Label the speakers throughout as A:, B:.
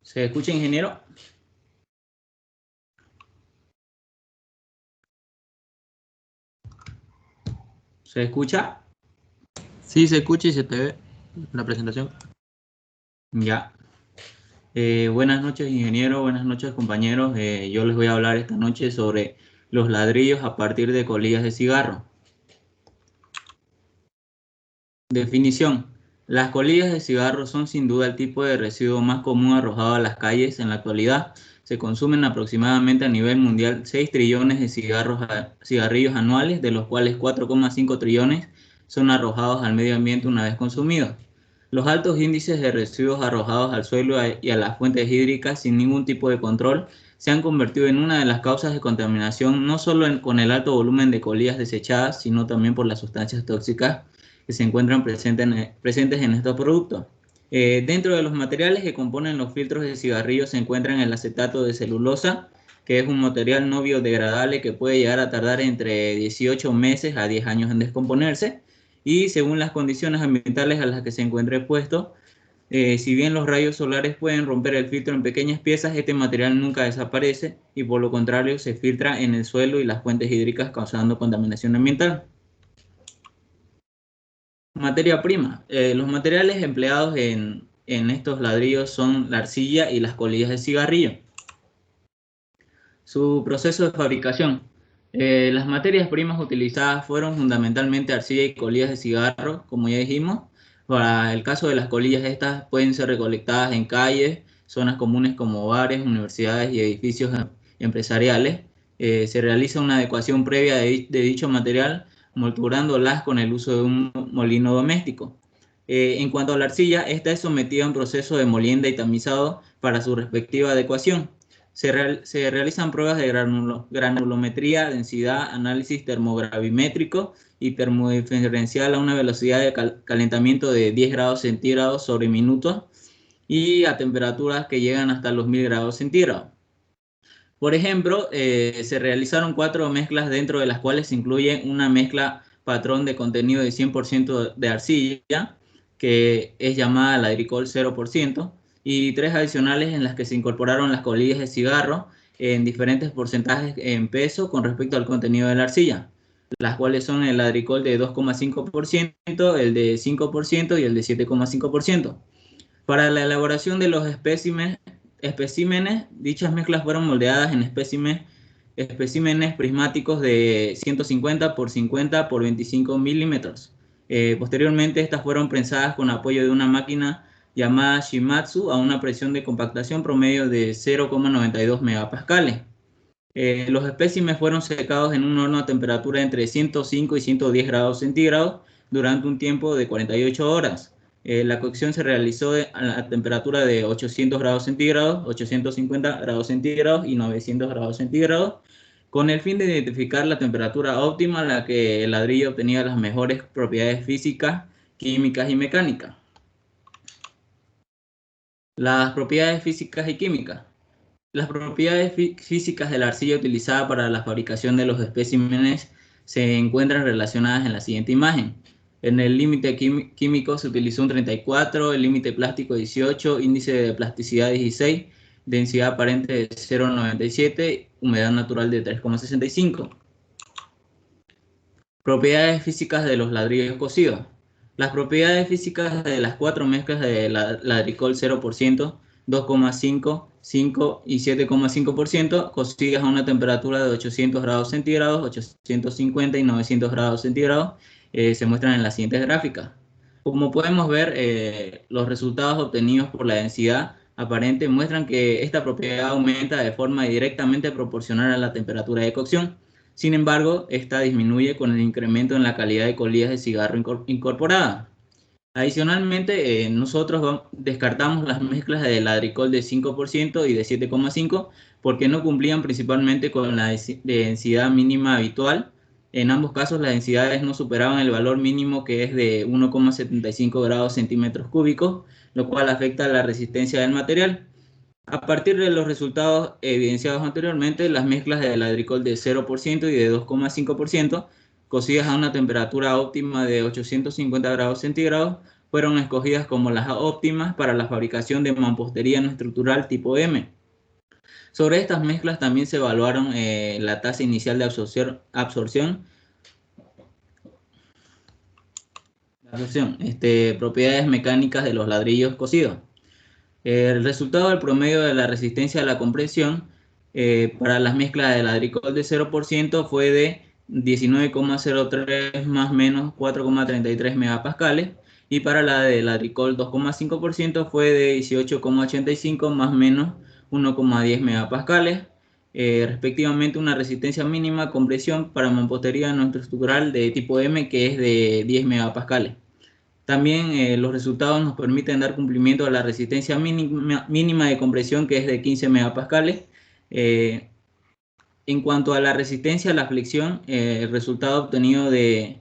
A: ¿Se escucha, ingeniero? ¿Se escucha?
B: Sí, se escucha y se te ve la presentación.
A: Ya. Buenas noches, ingeniero. Buenas noches, compañeros. Yo les voy a hablar esta noche sobre los ladrillos a partir de colillas de cigarro. Definición. Las colillas de cigarro son sin duda el tipo de residuo más común arrojado a las calles en la actualidad. Se consumen aproximadamente a nivel mundial 6 trillones de cigarrillos anuales, de los cuales 4,5 trillones son arrojados al medio ambiente una vez consumidos. Los altos índices de residuos arrojados al suelo y a las fuentes hídricas sin ningún tipo de control se han convertido en una de las causas de contaminación, no solo con el alto volumen de colillas desechadas, sino también por las sustancias tóxicas que se encuentran presentes en estos productos. Dentro de los materiales que componen los filtros de cigarrillos se encuentran el acetato de celulosa, que es un material no biodegradable que puede llegar a tardar entre 18 meses a 10 años en descomponerse, y según las condiciones ambientales a las que se encuentre expuesto, si bien los rayos solares pueden romper el filtro en pequeñas piezas, este material nunca desaparece y por lo contrario se filtra en el suelo y las fuentes hídricas, causando contaminación ambiental. Materia prima. Los materiales empleados en estos ladrillos son la arcilla y las colillas de cigarrillo. Su proceso de fabricación. Las materias primas utilizadas fueron fundamentalmente arcilla y colillas de cigarro, como ya dijimos. Para el caso de las colillas, estas pueden ser recolectadas en calles, zonas comunes como bares, universidades y edificios empresariales. Se realiza una adecuación previa de dicho material, molturándolas con el uso de un molino doméstico. En cuanto a la arcilla, esta es sometida a un proceso de molienda y tamizado para su respectiva adecuación. Se realizan pruebas de granulometría, densidad, análisis termogravimétrico y termodiferencial a una velocidad de calentamiento de 10 grados centígrados sobre minuto y a temperaturas que llegan hasta los 1000 grados centígrados. Por ejemplo, se realizaron 4 mezclas, dentro de las cuales se incluye una mezcla patrón de contenido de 100% de arcilla, que es llamada ladricol 0%, y 3 adicionales en las que se incorporaron las colillas de cigarro en diferentes porcentajes en peso con respecto al contenido de la arcilla, las cuales son el ladricol de 2,5%, el de 5% y el de 7,5%. Para la elaboración de los especímenes, dichas mezclas fueron moldeadas en especímenes prismáticos de 150 por 50 por 25 milímetros. Posteriormente, estas fueron prensadas con apoyo de una máquina llamada Shimatsu a una presión de compactación promedio de 0,92 megapascales. Los espécimes fueron secados en un horno a temperatura entre 105 y 110 grados centígrados durante un tiempo de 48 horas. La cocción se realizó a la temperatura de 800 grados centígrados, 850 grados centígrados y 900 grados centígrados, con el fin de identificar la temperatura óptima a la que el ladrillo obtenía las mejores propiedades físicas, químicas y mecánicas. Las propiedades físicas y químicas. Las propiedades físicas de la arcilla utilizada para la fabricación de los especímenes se encuentran relacionadas en la siguiente imagen. En el límite químico se utilizó un 34, el límite plástico 18, índice de plasticidad 16, densidad aparente de 0,97, humedad natural de 3,65. Propiedades físicas de los ladrillos cocidos. Las propiedades físicas de las 4 mezclas de ladricol 0%, 2,5, 5 y 7,5%, cocidas a una temperatura de 800 grados centígrados, 850 y 900 grados centígrados, se muestran en las siguientes gráficas. Como podemos ver, los resultados obtenidos por la densidad aparente muestran que esta propiedad aumenta de forma directamente proporcional a la temperatura de cocción. Sin embargo, esta disminuye con el incremento en la calidad de colillas de cigarro incorporada. Adicionalmente, nosotros descartamos las mezclas de ladricol de 5% y de 7,5% porque no cumplían principalmente con la densidad mínima habitual. En ambos casos, las densidades no superaban el valor mínimo, que es de 1,75 grados centímetros cúbicos, lo cual afecta la resistencia del material. A partir de los resultados evidenciados anteriormente, las mezclas de ladricol de 0% y de 2,5%, cocidas a una temperatura óptima de 850 grados centígrados, fueron escogidas como las óptimas para la fabricación de mampostería no estructural tipo M. Sobre estas mezclas también se evaluaron la tasa inicial de absorción, propiedades mecánicas de los ladrillos cocidos. El resultado del promedio de la resistencia a la compresión para las mezclas de ladricol de 0% fue de 19,03 más menos 4,33 megapascales, y para la de ladricol 2,5% fue de 18,85 más menos 1,10 megapascales, respectivamente una resistencia mínima a compresión para mampostería no estructural de tipo M, que es de 10 megapascales. También los resultados nos permiten dar cumplimiento a la resistencia mínima de compresión, que es de 15 megapascales. En cuanto a la resistencia a la flexión, el resultado obtenido de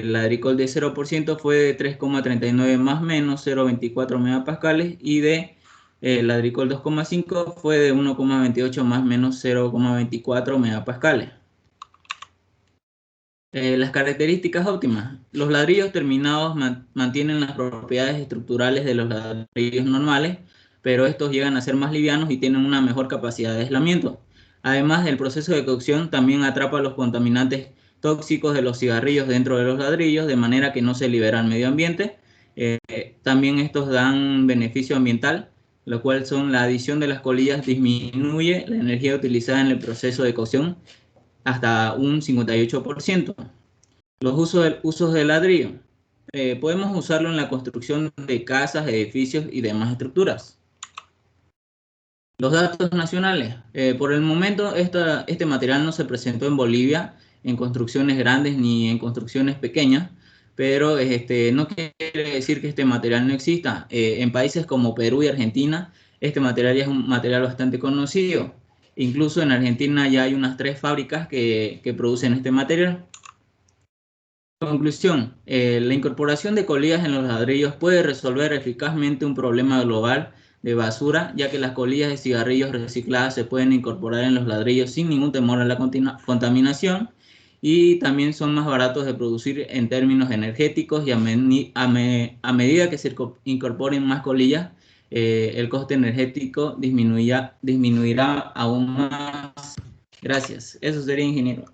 A: ladricol de 0% fue de 3,39 más menos 0,24 megapascales, y de ladricol 2,5 fue de 1,28 más menos 0,24 megapascales. Las características óptimas. Los ladrillos terminados mantienen las propiedades estructurales de los ladrillos normales, pero estos llegan a ser más livianos y tienen una mejor capacidad de aislamiento. Además, el proceso de cocción también atrapa los contaminantes tóxicos de los cigarrillos dentro de los ladrillos, de manera que no se libera al medio ambiente. También estos dan beneficio ambiental, lo cual son la adición de las colillas disminuye la energía utilizada en el proceso de cocción hasta un 58%. Los usos del ladrillo. Podemos usarlo en la construcción de casas, edificios y demás estructuras. Los datos nacionales. Por el momento, este material no se presentó en Bolivia en construcciones grandes ni en construcciones pequeñas, pero no quiere decir que este material no exista. En países como Perú y Argentina, este material ya es un material bastante conocido. Incluso en Argentina ya hay unas 3 fábricas que producen este material. Conclusión, la incorporación de colillas en los ladrillos puede resolver eficazmente un problema global de basura, ya que las colillas de cigarrillos recicladas se pueden incorporar en los ladrillos sin ningún temor a la contaminación, y también son más baratos de producir en términos energéticos, y a medida que se incorporen más colillas, el coste energético disminuirá aún más. Gracias. Eso sería, ingeniero.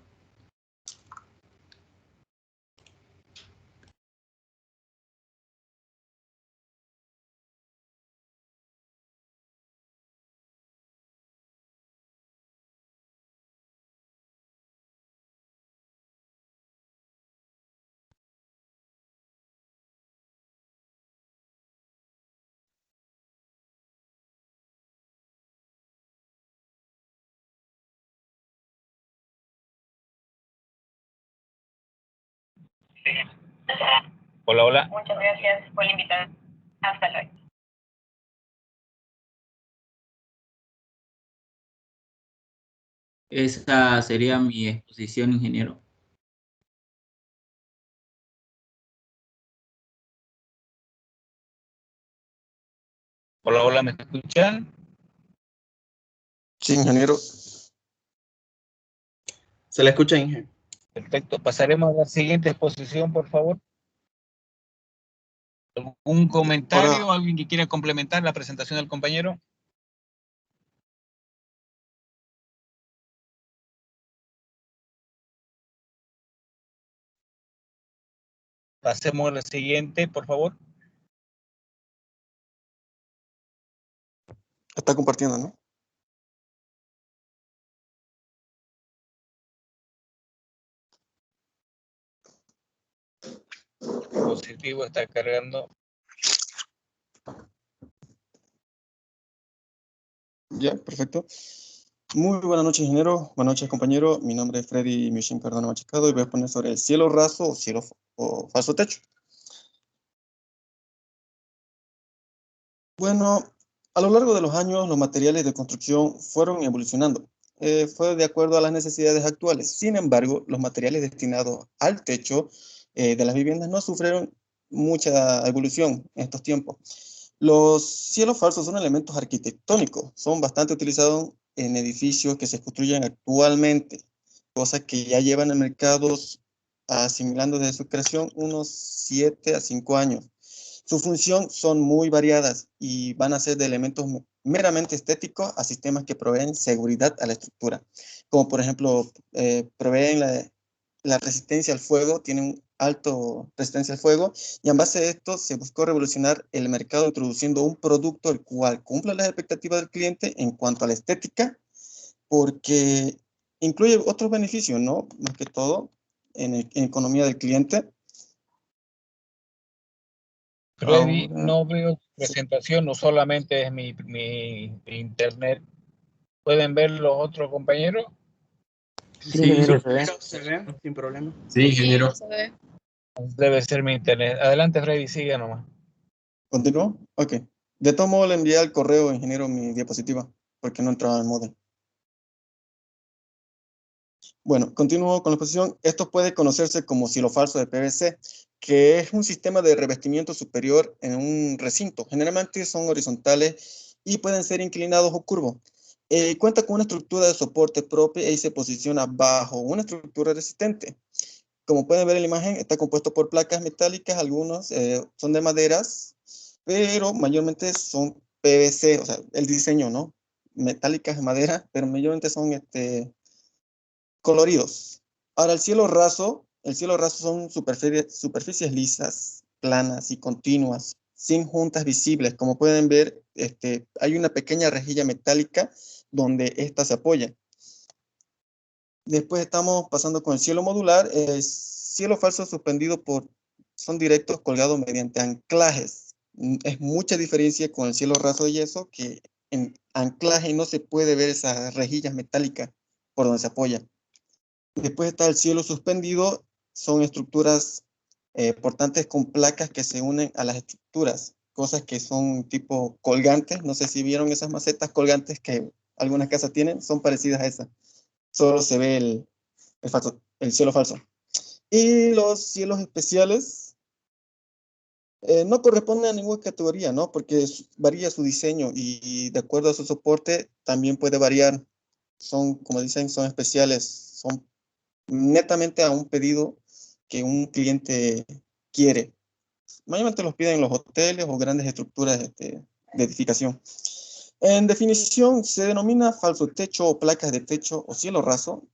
C: Hola, hola. Muchas gracias por la invitación. Hasta luego.
A: Esa sería mi exposición, ingeniero.
C: Hola, hola, ¿me escuchan?
D: Sí, ingeniero. Se le escucha, ingeniero.
C: Perfecto. Pasaremos a la siguiente exposición, por favor. ¿Algún comentario? ¿Alguien que quiera complementar la presentación del compañero? Pasemos a la siguiente, por favor.
D: Está compartiendo, ¿no?
C: Positivo, está cargando.
D: Ya, perfecto. Muy buenas noches, ingeniero. Buenas noches, compañero. Mi nombre es Freddy Michin Cardona Machicado y voy a poner sobre el cielo raso o falso techo. Bueno, a lo largo de los años, los materiales de construcción fueron evolucionando. Fue de acuerdo a las necesidades actuales. Sin embargo, los materiales destinados al techo de las viviendas no sufrieron mucha evolución en estos tiempos. Los cielos falsos son elementos arquitectónicos, son bastante utilizados en edificios que se construyen actualmente, cosas que ya llevan a mercados asimilando desde su creación unos 7 a 5 años. Su función son muy variadas y van a ser de elementos meramente estéticos a sistemas que proveen seguridad a la estructura, como por ejemplo proveen la resistencia al fuego, tienen alto resistencia al fuego, y en base a esto se buscó revolucionar el mercado introduciendo un producto el cual cumpla las expectativas del cliente en cuanto a la estética, porque incluye otros beneficios, ¿no? Más que todo en economía del cliente.
C: Freddy,
D: Ahora,
C: no veo tu presentación, no solamente es mi internet. ¿Pueden ver los otros compañeros?
B: Sí, ingeniero, se ve.
E: Se ve sin problema.
B: Sí, ingeniero.
F: Se ve.
C: Debe ser mi internet. Adelante, Freddy, sigue nomás.
D: ¿continúo? Ok. De todo modo, le envié al correo, ingeniero, mi diapositiva, porque no entraba en modem. Bueno, continúo con la exposición. Esto puede conocerse como cielo falso de PVC, que es un sistema de revestimiento superior en un recinto. Generalmente son horizontales y pueden ser inclinados o curvos. Cuenta con una estructura de soporte propia y se posiciona bajo una estructura resistente. Como pueden ver en la imagen, está compuesto por placas metálicas, algunos son de maderas, pero mayormente son PVC, o sea, el diseño, ¿no? Metálicas de madera, pero mayormente son coloridos. Ahora, el cielo raso son superficies lisas, planas y continuas, sin juntas visibles. Como pueden ver, hay una pequeña rejilla metálica donde ésta se apoya. Después estamos pasando con el cielo modular. Cielo falso suspendido son directos colgados mediante anclajes. Es mucha diferencia con el cielo raso de yeso, que en anclaje no se puede ver esas rejillas metálicas por donde se apoya. Después está el cielo suspendido, son estructuras portantes con placas que se unen a las estructuras, cosas que son tipo colgantes. No sé si vieron esas macetas colgantes que algunas casas tienen, son parecidas a esas. Solo se ve el cielo falso. Y los cielos especiales no corresponden a ninguna categoría, ¿no? Porque varía su diseño y de acuerdo a su soporte también puede variar. Son, como dicen, son especiales, son netamente a un pedido que un cliente quiere. Mayormente los piden los hoteles o grandes estructuras de edificación. En definición, se denomina falso techo o placas de techo o cielo raso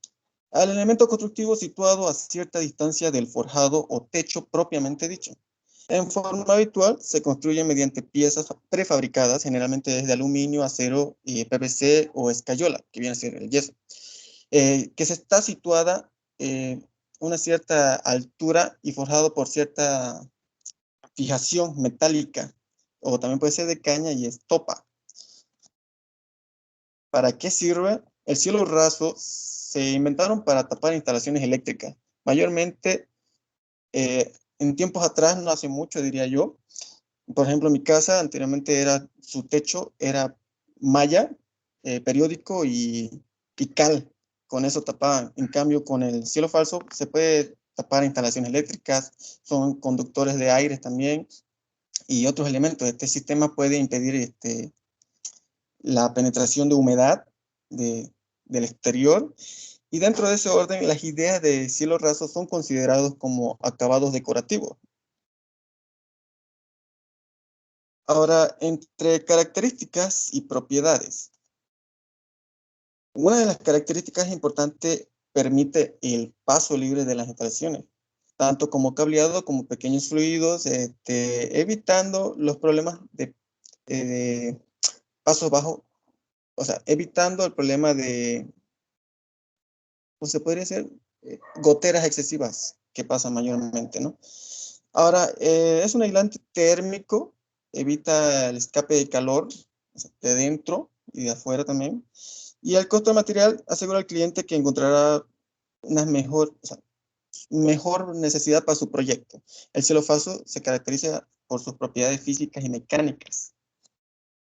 D: al elemento constructivo situado a cierta distancia del forjado o techo propiamente dicho. En forma habitual, se construye mediante piezas prefabricadas, generalmente desde aluminio, acero, PVC o escayola, que viene a ser el yeso, que se está situada a una cierta altura y forjado por cierta fijación metálica, o también puede ser de caña y estopa. ¿Para qué sirve? El cielo raso se inventaron para tapar instalaciones eléctricas. Mayormente, en tiempos atrás, no hace mucho, diría yo. Por ejemplo, en mi casa, anteriormente su techo era malla, periódico y cal. Con eso tapaban. En cambio, con el cielo falso se puede tapar instalaciones eléctricas, son conductores de aire también y otros elementos. Este sistema puede impedir la penetración de humedad del exterior. Y dentro de ese orden, las ideas de cielo raso son considerados como acabados decorativos. Ahora, entre características y propiedades. Una de las características importantes permite el paso libre de las instalaciones, tanto como cableado como pequeños fluidos, evitando los problemas de pasos bajos, o sea, evitando el problema de, pues se podría decir, goteras excesivas que pasan mayormente, ¿no? Ahora, es un aislante térmico, evita el escape de calor, o sea, de dentro y de afuera también. Y el costo del material asegura al cliente que encontrará una mejor necesidad para su proyecto. El cielo falso se caracteriza por sus propiedades físicas y mecánicas.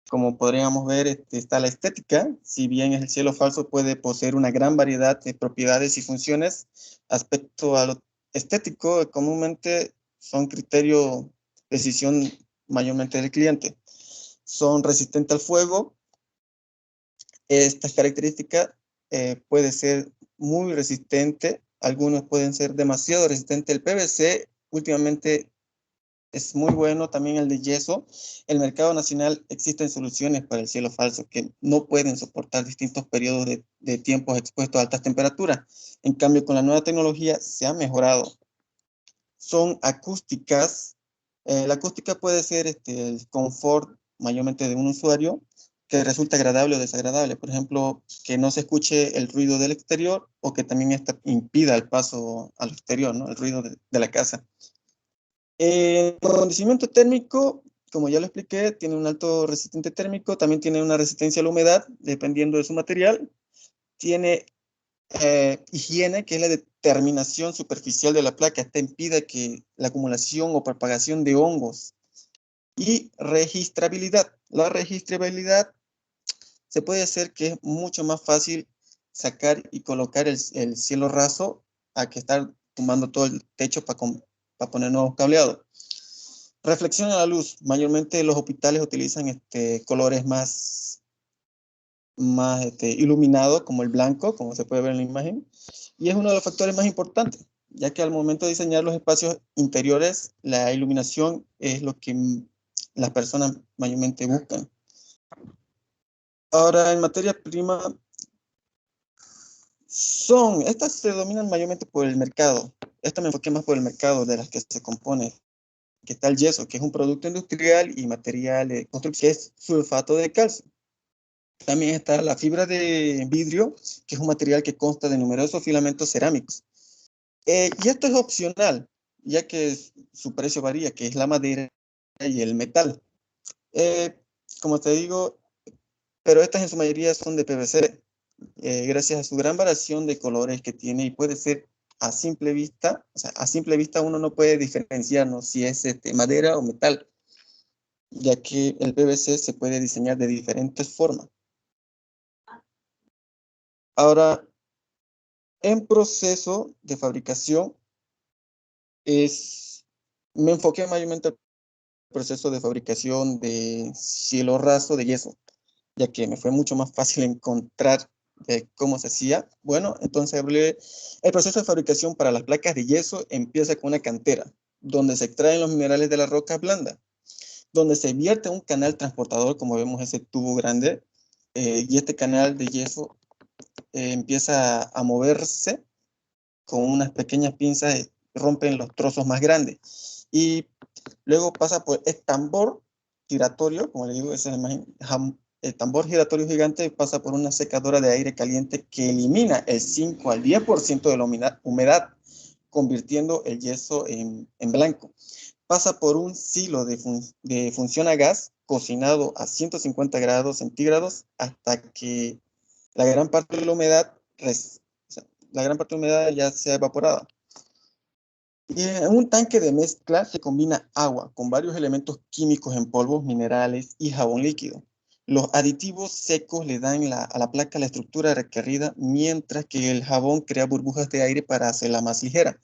D: Como podríamos ver, está la estética. Si bien el cielo falso puede poseer una gran variedad de propiedades y funciones, aspecto a lo estético comúnmente son criterio de decisión mayormente del cliente. Son resistentes al fuego. Esta característica puede ser muy resistente algunos pueden ser demasiado resistentes. El PVC últimamente es muy bueno, también el de yeso. En el mercado nacional existen soluciones para el cielo falso que no pueden soportar distintos periodos de tiempos expuestos a altas temperaturas. En cambio, con la nueva tecnología se ha mejorado. Son acústicas. La acústica puede ser el confort mayormente de un usuario que resulta agradable o desagradable. Por ejemplo, que no se escuche el ruido del exterior o que también impida el paso al exterior, ¿no? El ruido de la casa. El acondicionamiento térmico, como ya lo expliqué, tiene un alto resistente térmico, también tiene una resistencia a la humedad, dependiendo de su material. Tiene higiene, que es la determinación superficial de la placa. Esta impide que la acumulación o propagación de hongos. Y registrabilidad. La registrabilidad se puede hacer que es mucho más fácil sacar y colocar el cielo raso a que estar tumbando todo el techo para poner nuevos cableados. Reflexión a la luz. Mayormente los hospitales utilizan colores más iluminados, como el blanco, como se puede ver en la imagen. Y es uno de los factores más importantes, ya que al momento de diseñar los espacios interiores, la iluminación es lo que las personas mayormente buscan. Ahora, en materia prima, estas se dominan mayormente por el mercado. Esta me enfoqué más por el mercado de las que se compone, que está el yeso, que es un producto industrial y material de construcción, que es sulfato de calcio. También está la fibra de vidrio, que es un material que consta de numerosos filamentos cerámicos. Y esto es opcional, ya que su precio varía, que es la madera y el metal. Como te digo, pero estas en su mayoría son de PVC, gracias a su gran variación de colores que tiene, y puede ser a simple vista, o sea, a simple vista uno no puede diferenciarnos si es madera o metal, ya que el PVC se puede diseñar de diferentes formas. Ahora, en proceso de fabricación, me enfoqué mayormente al proceso de fabricación de cielo raso de yeso, ya que me fue mucho más fácil encontrar cómo se hacía. Bueno, entonces el proceso de fabricación para las placas de yeso empieza con una cantera, donde se extraen los minerales de la roca blanda, donde se vierte un canal transportador, como vemos ese tubo grande, y este canal de yeso empieza a moverse con unas pequeñas pinzas, rompen los trozos más grandes. Y luego pasa por el tambor giratorio, como le digo, esa es la imagen. El tambor giratorio gigante pasa por una secadora de aire caliente que elimina el 5 al 10% de la humedad, convirtiendo el yeso en blanco. Pasa por un silo de función a gas, cocinado a 150 grados centígrados, hasta que la gran parte de la humedad ya sea evaporada. Y en un tanque de mezcla se combina agua con varios elementos químicos en polvos, minerales y jabón líquido. Los aditivos secos le dan a la placa la estructura requerida, mientras que el jabón crea burbujas de aire para hacerla más ligera.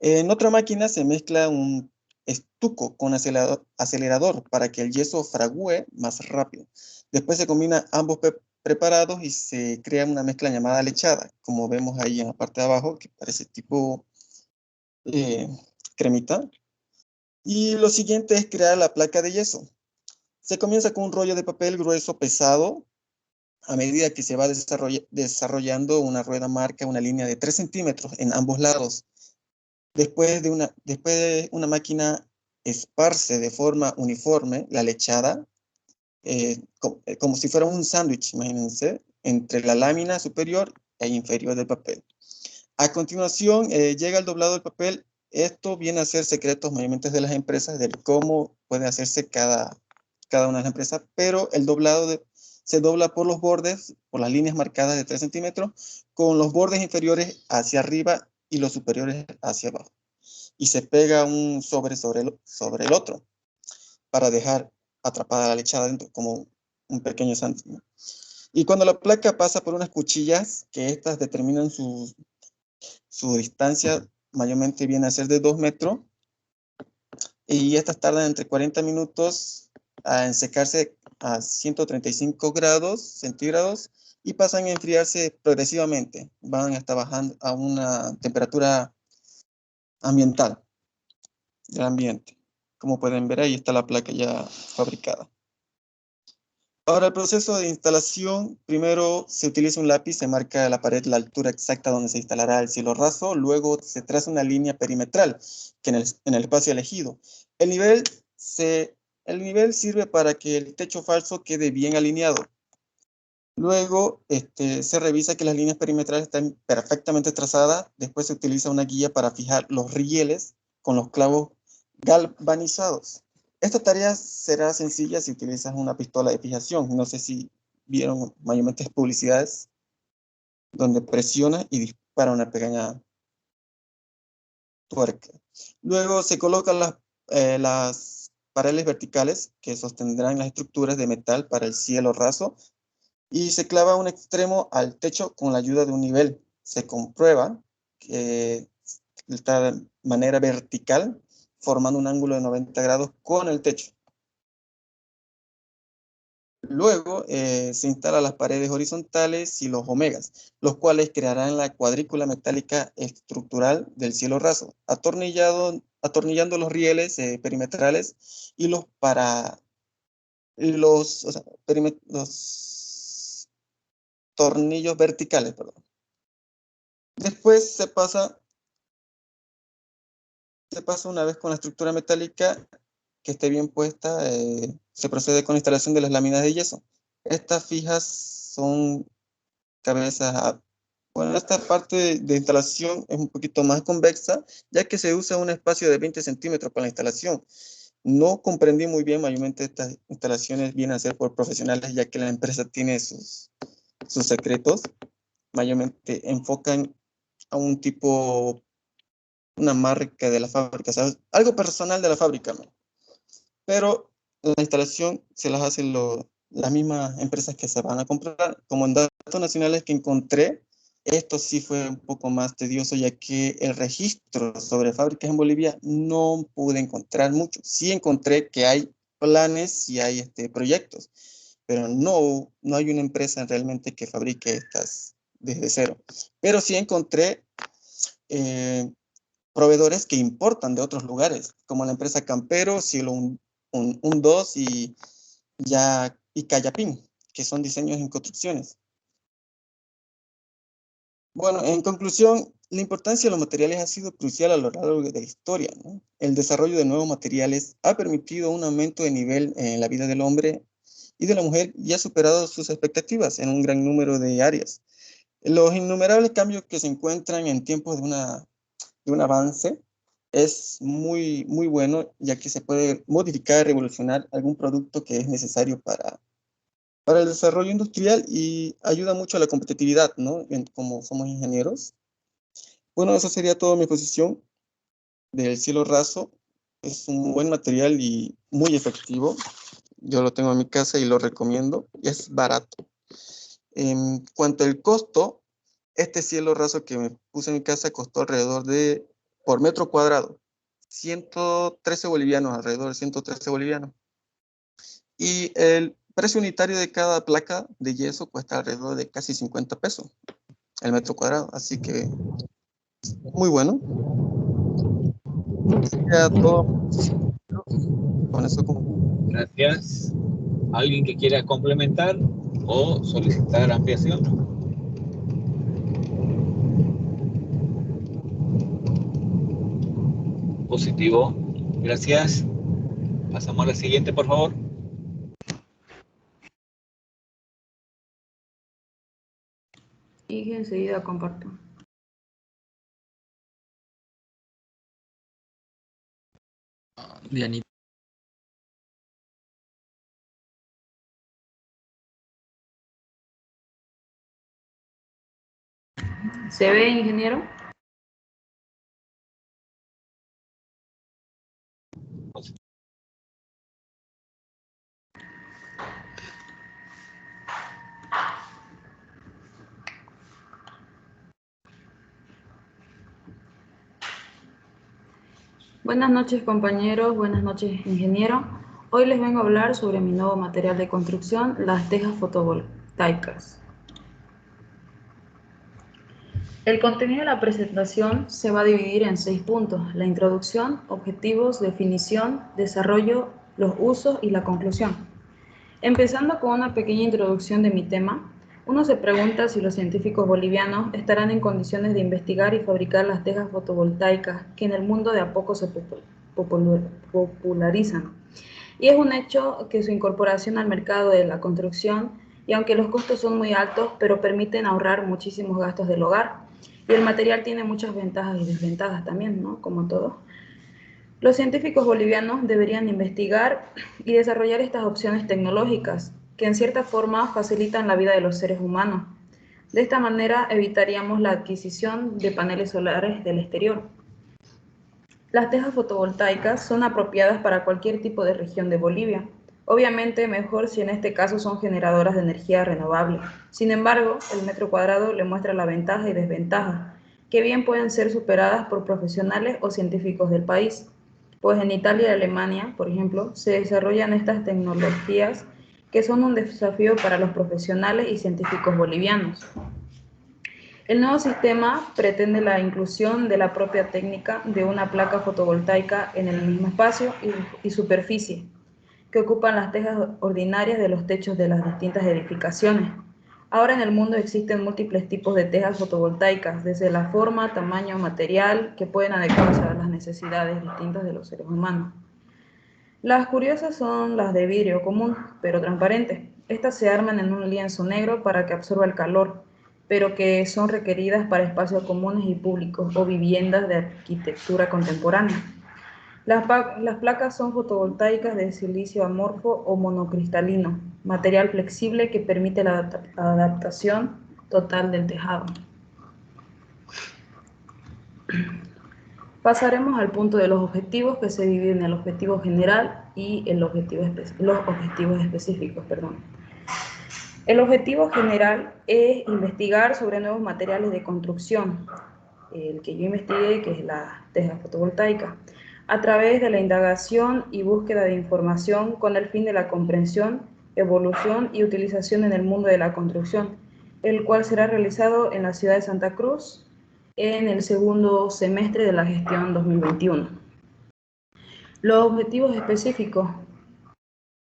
D: En otra máquina se mezcla un estuco con acelerador para que el yeso fragúe más rápido. Después se combina ambos preparados y se crea una mezcla llamada lechada, como vemos ahí en la parte de abajo, que parece tipo cremita. Y lo siguiente es crear la placa de yeso. Se comienza con un rollo de papel grueso pesado. A medida que se va desarrollando, una rueda marca una línea de 3 centímetros en ambos lados. Después una máquina esparce de forma uniforme la lechada, como si fuera un sándwich, imagínense, entre la lámina superior e inferior del papel. A continuación, llega el doblado del papel. Esto viene a ser secretos mayormente de las empresas, de cómo puede hacerse cada una de las empresas, pero el doblado se dobla por los bordes, por las líneas marcadas de 3 centímetros, con los bordes inferiores hacia arriba y los superiores hacia abajo. Y se pega un sobre el otro para dejar atrapada la lechada dentro, como un pequeño sándwich, ¿no? Y cuando la placa pasa por unas cuchillas, que estas determinan su distancia, mayormente viene a ser de 2 metros, y estas tardan entre 40 minutos en secarse a 135 grados centígrados y pasan a enfriarse progresivamente. Van hasta bajando a una temperatura ambiental del ambiente. Como pueden ver, ahí está la placa ya fabricada. Ahora, el proceso de instalación, primero se utiliza un lápiz, se marca la pared la altura exacta donde se instalará el cielo raso, luego se traza una línea perimetral que en el espacio elegido. El nivel sirve para que el techo falso quede bien alineado. Luego se revisa que las líneas perimetrales están perfectamente trazadas. Después se utiliza una guía para fijar los rieles con los clavos galvanizados. Esta tarea será sencilla si utilizas una pistola de fijación. No sé si vieron mayormente publicidades donde presiona y dispara una pequeña tuerca. Luego se colocan las paredes verticales que sostendrán las estructuras de metal para el cielo raso y se clava un extremo al techo con la ayuda de un nivel. Se comprueba que está de manera vertical, formando un ángulo de 90 grados con el techo. Luego se instalan las paredes horizontales y los omegas, los cuales crearán la cuadrícula metálica estructural del cielo raso, atornillando los rieles perimetrales y los tornillos verticales, perdón. Después se pasa una vez con la estructura metálica que esté bien puesta, se procede con la instalación de las láminas de yeso. Estas fijas son cabezas. Bueno, esta parte de instalación es un poquito más convexa, ya que se usa un espacio de 20 centímetros para la instalación. No comprendí muy bien, mayormente estas instalaciones vienen a ser por profesionales, ya que la empresa tiene sus secretos. Mayormente enfocan a un tipo, una marca de la fábrica, ¿sabes? Algo personal de la fábrica, ¿no? Pero la instalación se las hacen las mismas empresas que se van a comprar. Como en datos nacionales que encontré, esto sí fue un poco más tedioso, ya que el registro sobre fábricas en Bolivia no pude encontrar mucho. Sí encontré que hay planes y hay proyectos, pero no hay una empresa realmente que fabrique estas desde cero. Pero sí encontré proveedores que importan de otros lugares, como la empresa Campero, Cielo 2 y Cayapín, que son diseños en construcciones. Bueno, en conclusión, la importancia de los materiales ha sido crucial a lo largo de la historia, ¿no? El desarrollo de nuevos materiales ha permitido un aumento de nivel en la vida del hombre y de la mujer y ha superado sus expectativas en un gran número de áreas. Los innumerables cambios que se encuentran en tiempos de un avance es muy, muy bueno, ya que se puede modificar, revolucionar algún producto que es necesario para el desarrollo industrial y ayuda mucho a la competitividad, ¿no? Como somos ingenieros. Bueno, eso sería toda mi exposición del cielo raso. Es un buen material y muy efectivo. Yo lo tengo en mi casa y lo recomiendo. Y es barato. En cuanto al costo, este cielo raso que me puse en mi casa costó alrededor de, por metro cuadrado, 113 bolivianos, alrededor de 113 bolivianos. Y el precio unitario de cada placa de yeso cuesta alrededor de casi 50 pesos el metro cuadrado. Así que, muy bueno. Ya todo. Con eso.
C: Gracias. ¿Alguien que quiera complementar o solicitar ampliación? Positivo. Gracias. Pasamos a la siguiente, por favor.
E: Y enseguida comparto.
B: Dianita.
E: ¿Se ve, ingeniero? Buenas noches, compañeros. Buenas noches, ingeniero. Hoy les vengo a hablar sobre mi nuevo material de construcción, las tejas fotovoltaicas. El contenido de la presentación se va a dividir en 6 puntos: la introducción, objetivos, definición, desarrollo, los usos y la conclusión. Empezando con una pequeña introducción de mi tema, uno se pregunta si los científicos bolivianos estarán en condiciones de investigar y fabricar las tejas fotovoltaicas que en el mundo de a poco se popularizan. Y es un hecho que su incorporación al mercado de la construcción, y aunque los costos son muy altos, pero permiten ahorrar muchísimos gastos del hogar. Y el material tiene muchas ventajas y desventajas también, ¿no? Como todo. Los científicos bolivianos deberían investigar y desarrollar estas opciones tecnológicas que en cierta forma facilitan la vida de los seres humanos. De esta manera evitaríamos la adquisición de paneles solares del exterior. Las tejas fotovoltaicas son apropiadas para cualquier tipo de región de Bolivia. Obviamente mejor si en este caso son generadoras de energía renovable. Sin embargo, el metro cuadrado le muestra la ventaja y desventaja, que bien pueden ser superadas por profesionales o científicos del país. Pues en Italia y Alemania, por ejemplo, se desarrollan estas tecnologías que son un desafío para los profesionales y científicos bolivianos. El nuevo sistema pretende la inclusión de la propia técnica de una placa fotovoltaica en el mismo espacio y superficie que ocupan las tejas ordinarias de los techos de las distintas edificaciones. Ahora en el mundo existen múltiples tipos de tejas fotovoltaicas, desde la forma, tamaño, material, que pueden adecuarse a las necesidades distintas de los seres humanos. Las curiosas son las de vidrio común, pero transparente. Estas se arman en un lienzo negro para que absorba el calor, pero que son requeridas para espacios comunes y públicos o viviendas de arquitectura contemporánea. Las placas son fotovoltaicas de silicio amorfo o monocristalino, material flexible que permite la adaptación total del tejado. Pasaremos al punto de los objetivos, que se dividen en el objetivo general y los objetivos específicos. El objetivo general es investigar sobre nuevos materiales de construcción, el que yo investigué, que es la teja fotovoltaica, a través de la indagación y búsqueda de información con el fin de la comprensión, evolución y utilización en el mundo de la construcción, el cual será realizado en la ciudad de Santa Cruz en el segundo semestre de la gestión 2021. Los objetivos específicos: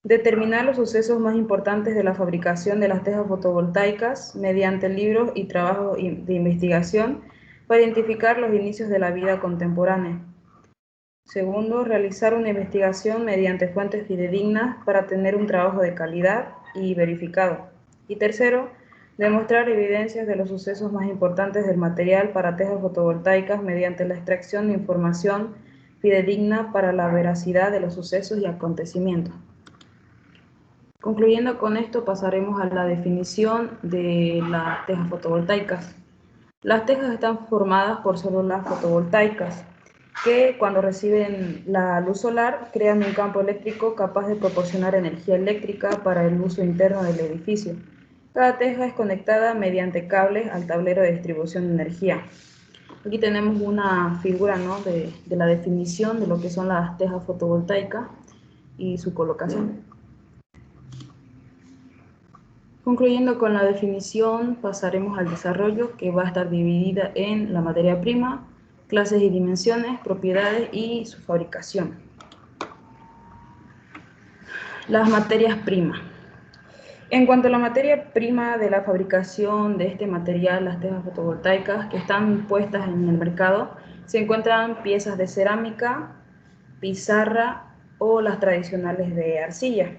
E: determinar los sucesos más importantes de la fabricación de las tejas fotovoltaicas mediante libros y trabajos de investigación para identificar los inicios de la vida contemporánea. Segundo, realizar una investigación mediante fuentes fidedignas para tener un trabajo de calidad y verificado. Y tercero, demostrar evidencias de los sucesos más importantes del material para tejas fotovoltaicas mediante la extracción de información fidedigna para la veracidad de los sucesos y acontecimientos. Concluyendo con esto, pasaremos a la definición de las tejas fotovoltaicas. Las tejas están formadas por células fotovoltaicas que, cuando reciben la luz solar, crean un campo eléctrico capaz de proporcionar energía eléctrica para el uso interno del edificio. Cada teja es conectada mediante cables al tablero de distribución de energía. Aquí tenemos una figura, ¿no?, de la definición de lo que son las tejas fotovoltaicas y su colocación. Concluyendo con la definición, pasaremos al desarrollo, que va a estar dividida en la materia prima, clases y dimensiones, propiedades y su fabricación. Las materias primas. En cuanto a la materia prima de la fabricación de este material, las tejas fotovoltaicas que están puestas en el mercado, se encuentran piezas de cerámica, pizarra o las tradicionales de arcilla.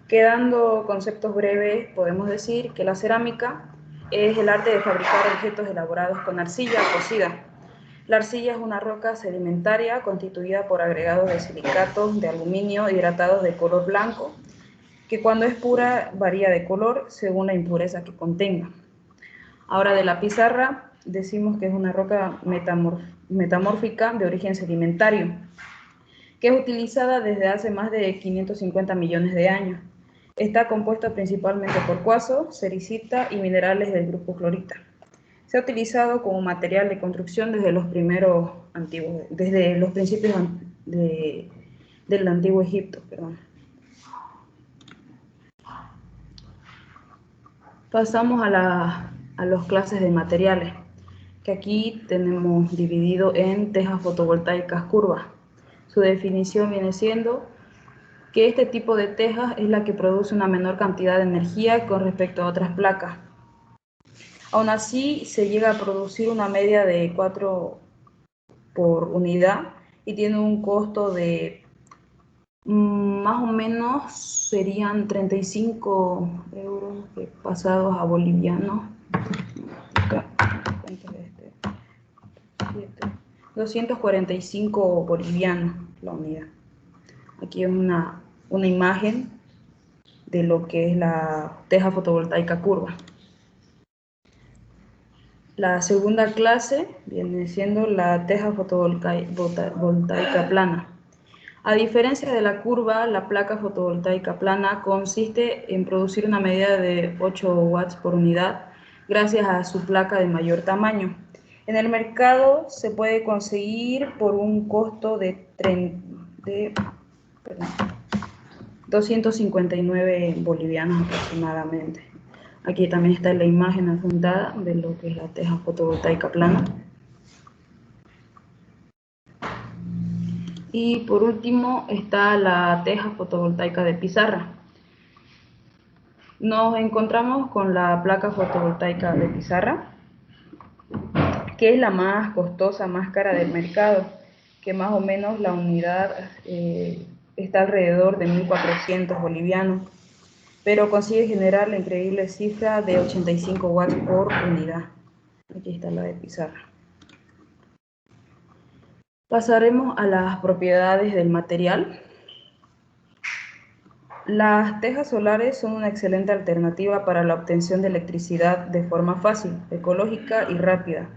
E: Quedando conceptos breves, podemos decir que la cerámica es el arte de fabricar objetos elaborados con arcilla cocida. La arcilla es una roca sedimentaria constituida por agregados de silicatos de aluminio hidratados de color blanco, que cuando es pura varía de color según la impureza que contenga. Ahora, de la pizarra, decimos que es una roca metamórfica de origen sedimentario, que es utilizada desde hace más de 550 millones de años. Está compuesta principalmente por cuarzo, sericita y minerales del grupo clorita. Se ha utilizado como material de construcción desde los principios del antiguo Egipto. Pasamos a las clases de materiales. que aquí tenemos dividido en tejas fotovoltaicas curvas. Su definición viene siendo que este tipo de tejas es la que produce una menor cantidad de energía con respecto a otras placas. Aún así, se llega a producir una media de 4 por unidad y tiene un costo de más o menos serían 35 euros pasados a bolivianos. 245 bolivianos la unidad. Aquí es una imagen de lo que es la teja fotovoltaica curva. La segunda clase viene siendo la teja fotovoltaica plana. A diferencia de la curva, la placa fotovoltaica plana consiste en producir una medida de 8 watts por unidad gracias a su placa de mayor tamaño. En el mercado se puede conseguir por un costo de 259 bolivianos aproximadamente. Aquí también está la imagen adjuntada de lo que es la teja fotovoltaica plana. Y por último está la teja fotovoltaica de pizarra. Nos encontramos con la placa fotovoltaica de pizarra, que es la más costosa, más cara del mercado, que más o menos la unidad está alrededor de 1.400 bolivianos, pero consigue generar la increíble cifra de 85 watts por unidad. Aquí está la de pizarra. Pasaremos a las propiedades del material. Las tejas solares son una excelente alternativa para la obtención de electricidad de forma fácil, ecológica y rápida.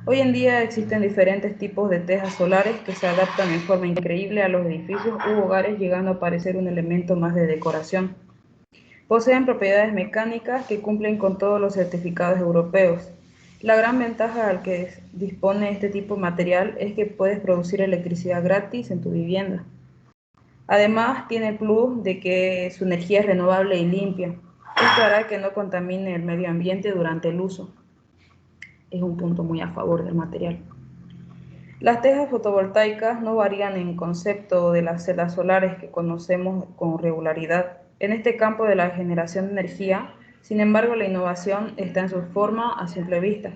E: Hoy en día existen diferentes tipos de tejas solares que se adaptan en forma increíble a los edificios u hogares, llegando a parecer un elemento más de decoración. Poseen propiedades mecánicas que cumplen con todos los certificados europeos. La gran ventaja al que dispone este tipo de material es que puedes producir electricidad gratis en tu vivienda. Además, tiene el plus de que su energía es renovable y limpia. Esto hará que no contamine el medio ambiente durante el uso. Es un punto muy a favor del material. Las tejas fotovoltaicas no varían en concepto de las celdas solares que conocemos con regularidad. En este campo de la generación de energía, sin embargo, la innovación está en su forma a simple vista.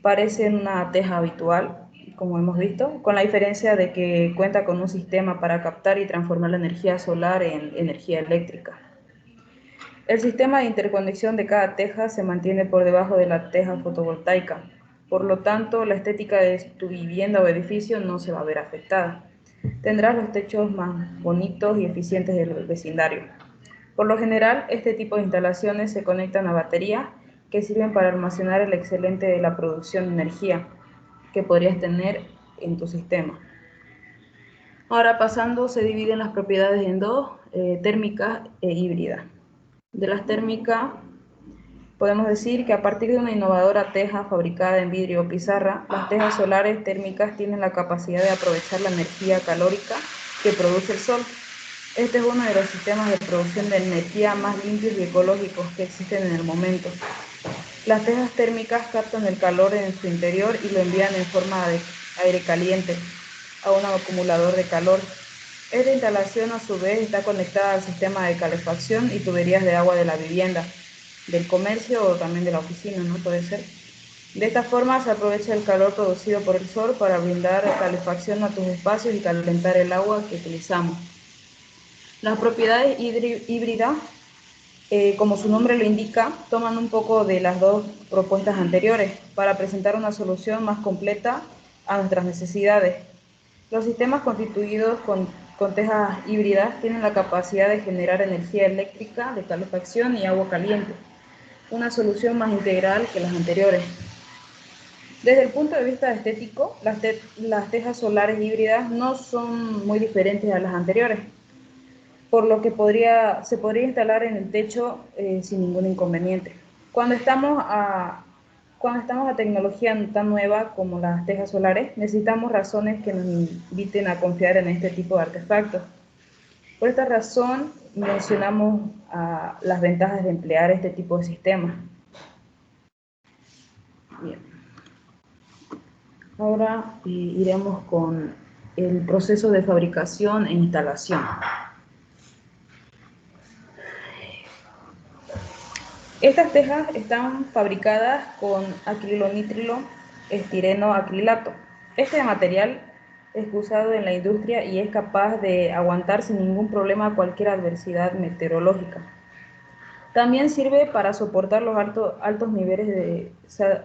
E: Parece una teja habitual, como hemos visto, con la diferencia de que cuenta con un sistema para captar y transformar la energía solar en energía eléctrica. El sistema de interconexión de cada teja se mantiene por debajo de la teja fotovoltaica. Por lo tanto, la estética de tu vivienda o edificio no se va a ver afectada. Tendrás los techos más bonitos y eficientes del vecindario. Por lo general, este tipo de instalaciones se conectan a baterías que sirven para almacenar el excedente de la producción de energía que podrías tener en tu sistema. Ahora pasando, se dividen las propiedades en dos, térmicas e híbridas. De las térmicas, podemos decir que a partir de una innovadora teja fabricada en vidrio o pizarra, las tejas solares térmicas tienen la capacidad de aprovechar la energía calórica que produce el sol. Este es uno de los sistemas de producción de energía más limpios y ecológicos que existen en el momento. Las tejas térmicas captan el calor en su interior y lo envían en forma de aire caliente a un acumulador de calor. Esta instalación a su vez está conectada al sistema de calefacción y tuberías de agua de la vivienda, del comercio o también de la oficina, ¿no? Puede ser. De esta forma se aprovecha el calor producido por el sol para brindar calefacción a tus espacios y calentar el agua que utilizamos. Las propiedades híbridas, como su nombre lo indica, toman un poco de las dos propuestas anteriores para presentar una solución más completa a nuestras necesidades. Los sistemas constituidos con tejas híbridas tienen la capacidad de generar energía eléctrica, de calefacción y agua caliente, una solución más integral que las anteriores. Desde el punto de vista estético, las tejas solares híbridas no son muy diferentes a las anteriores, por lo que se podría instalar en el techo sin ningún inconveniente. Cuando estamos a tecnología tan nueva como las tejas solares, necesitamos razones que nos inviten a confiar en este tipo de artefactos. Por esta razón, mencionamos las ventajas de emplear este tipo de sistemas. Bien. Ahora iremos con el proceso de fabricación e instalación. Estas tejas están fabricadas con acrilonitrilo estireno acrilato. Este material es usado en la industria y es capaz de aguantar sin ningún problema cualquier adversidad meteorológica. También sirve para soportar los altos niveles de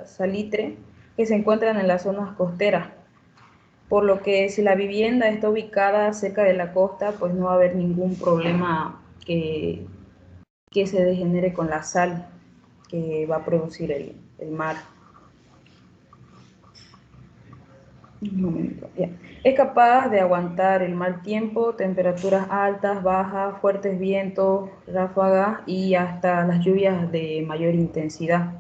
E: salitre que se encuentran en las zonas costeras, por lo que si la vivienda está ubicada cerca de la costa, pues no va a haber ningún problema que se degenere con la sal que va a producir el mar. Un momento, ya. Es capaz de aguantar el mal tiempo, temperaturas altas, bajas, fuertes vientos, ráfagas y hasta las lluvias de mayor intensidad.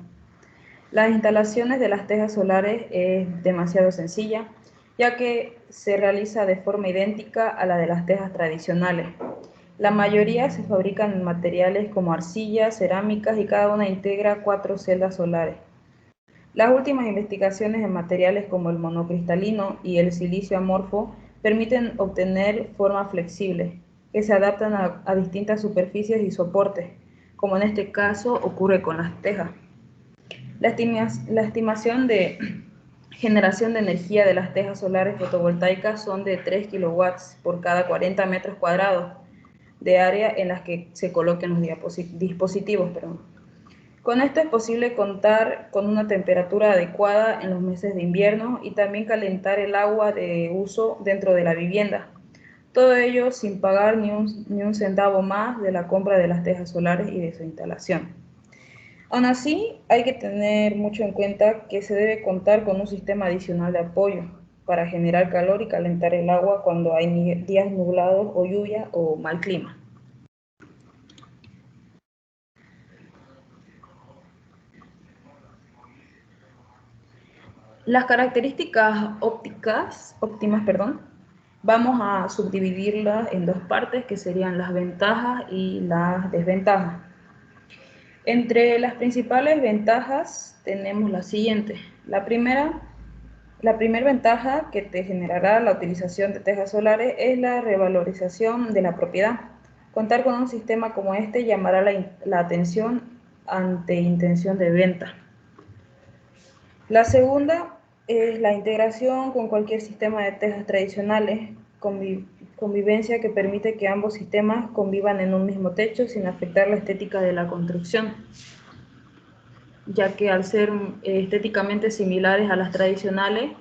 E: Las instalaciones de las tejas solares es demasiado sencilla, ya que se realiza de forma idéntica a la de las tejas tradicionales. La mayoría se fabrican en materiales como arcillas, cerámicas y cada una integra 4 celdas solares. Las últimas investigaciones en materiales como el monocristalino y el silicio amorfo permiten obtener formas flexibles que se adaptan a distintas superficies y soportes, como en este caso ocurre con las tejas. La estimación de generación de energía de las tejas solares fotovoltaicas son de 3 kilowatts por cada 40 metros cuadrados de área en las que se coloquen los dispositivos. Con esto es posible contar con una temperatura adecuada en los meses de invierno y también calentar el agua de uso dentro de la vivienda. Todo ello sin pagar ni un centavo más de la compra de las tejas solares y de su instalación. Aún así, hay que tener mucho en cuenta que se debe contar con un sistema adicional de apoyo para generar calor y calentar el agua cuando hay días nublados o lluvia o mal clima. Las características óptimas, vamos a subdividirlas en dos partes que serían las ventajas y las desventajas. Entre las principales ventajas tenemos las siguientes. La primera ventaja que te generará la utilización de tejas solares es la revalorización de la propiedad. Contar con un sistema como este llamará la atención ante intención de venta. La segunda es la integración con cualquier sistema de tejas tradicionales, convivencia que permite que ambos sistemas convivan en un mismo techo sin afectar la estética de la construcción, ya que al ser estéticamente similares a las tradicionales,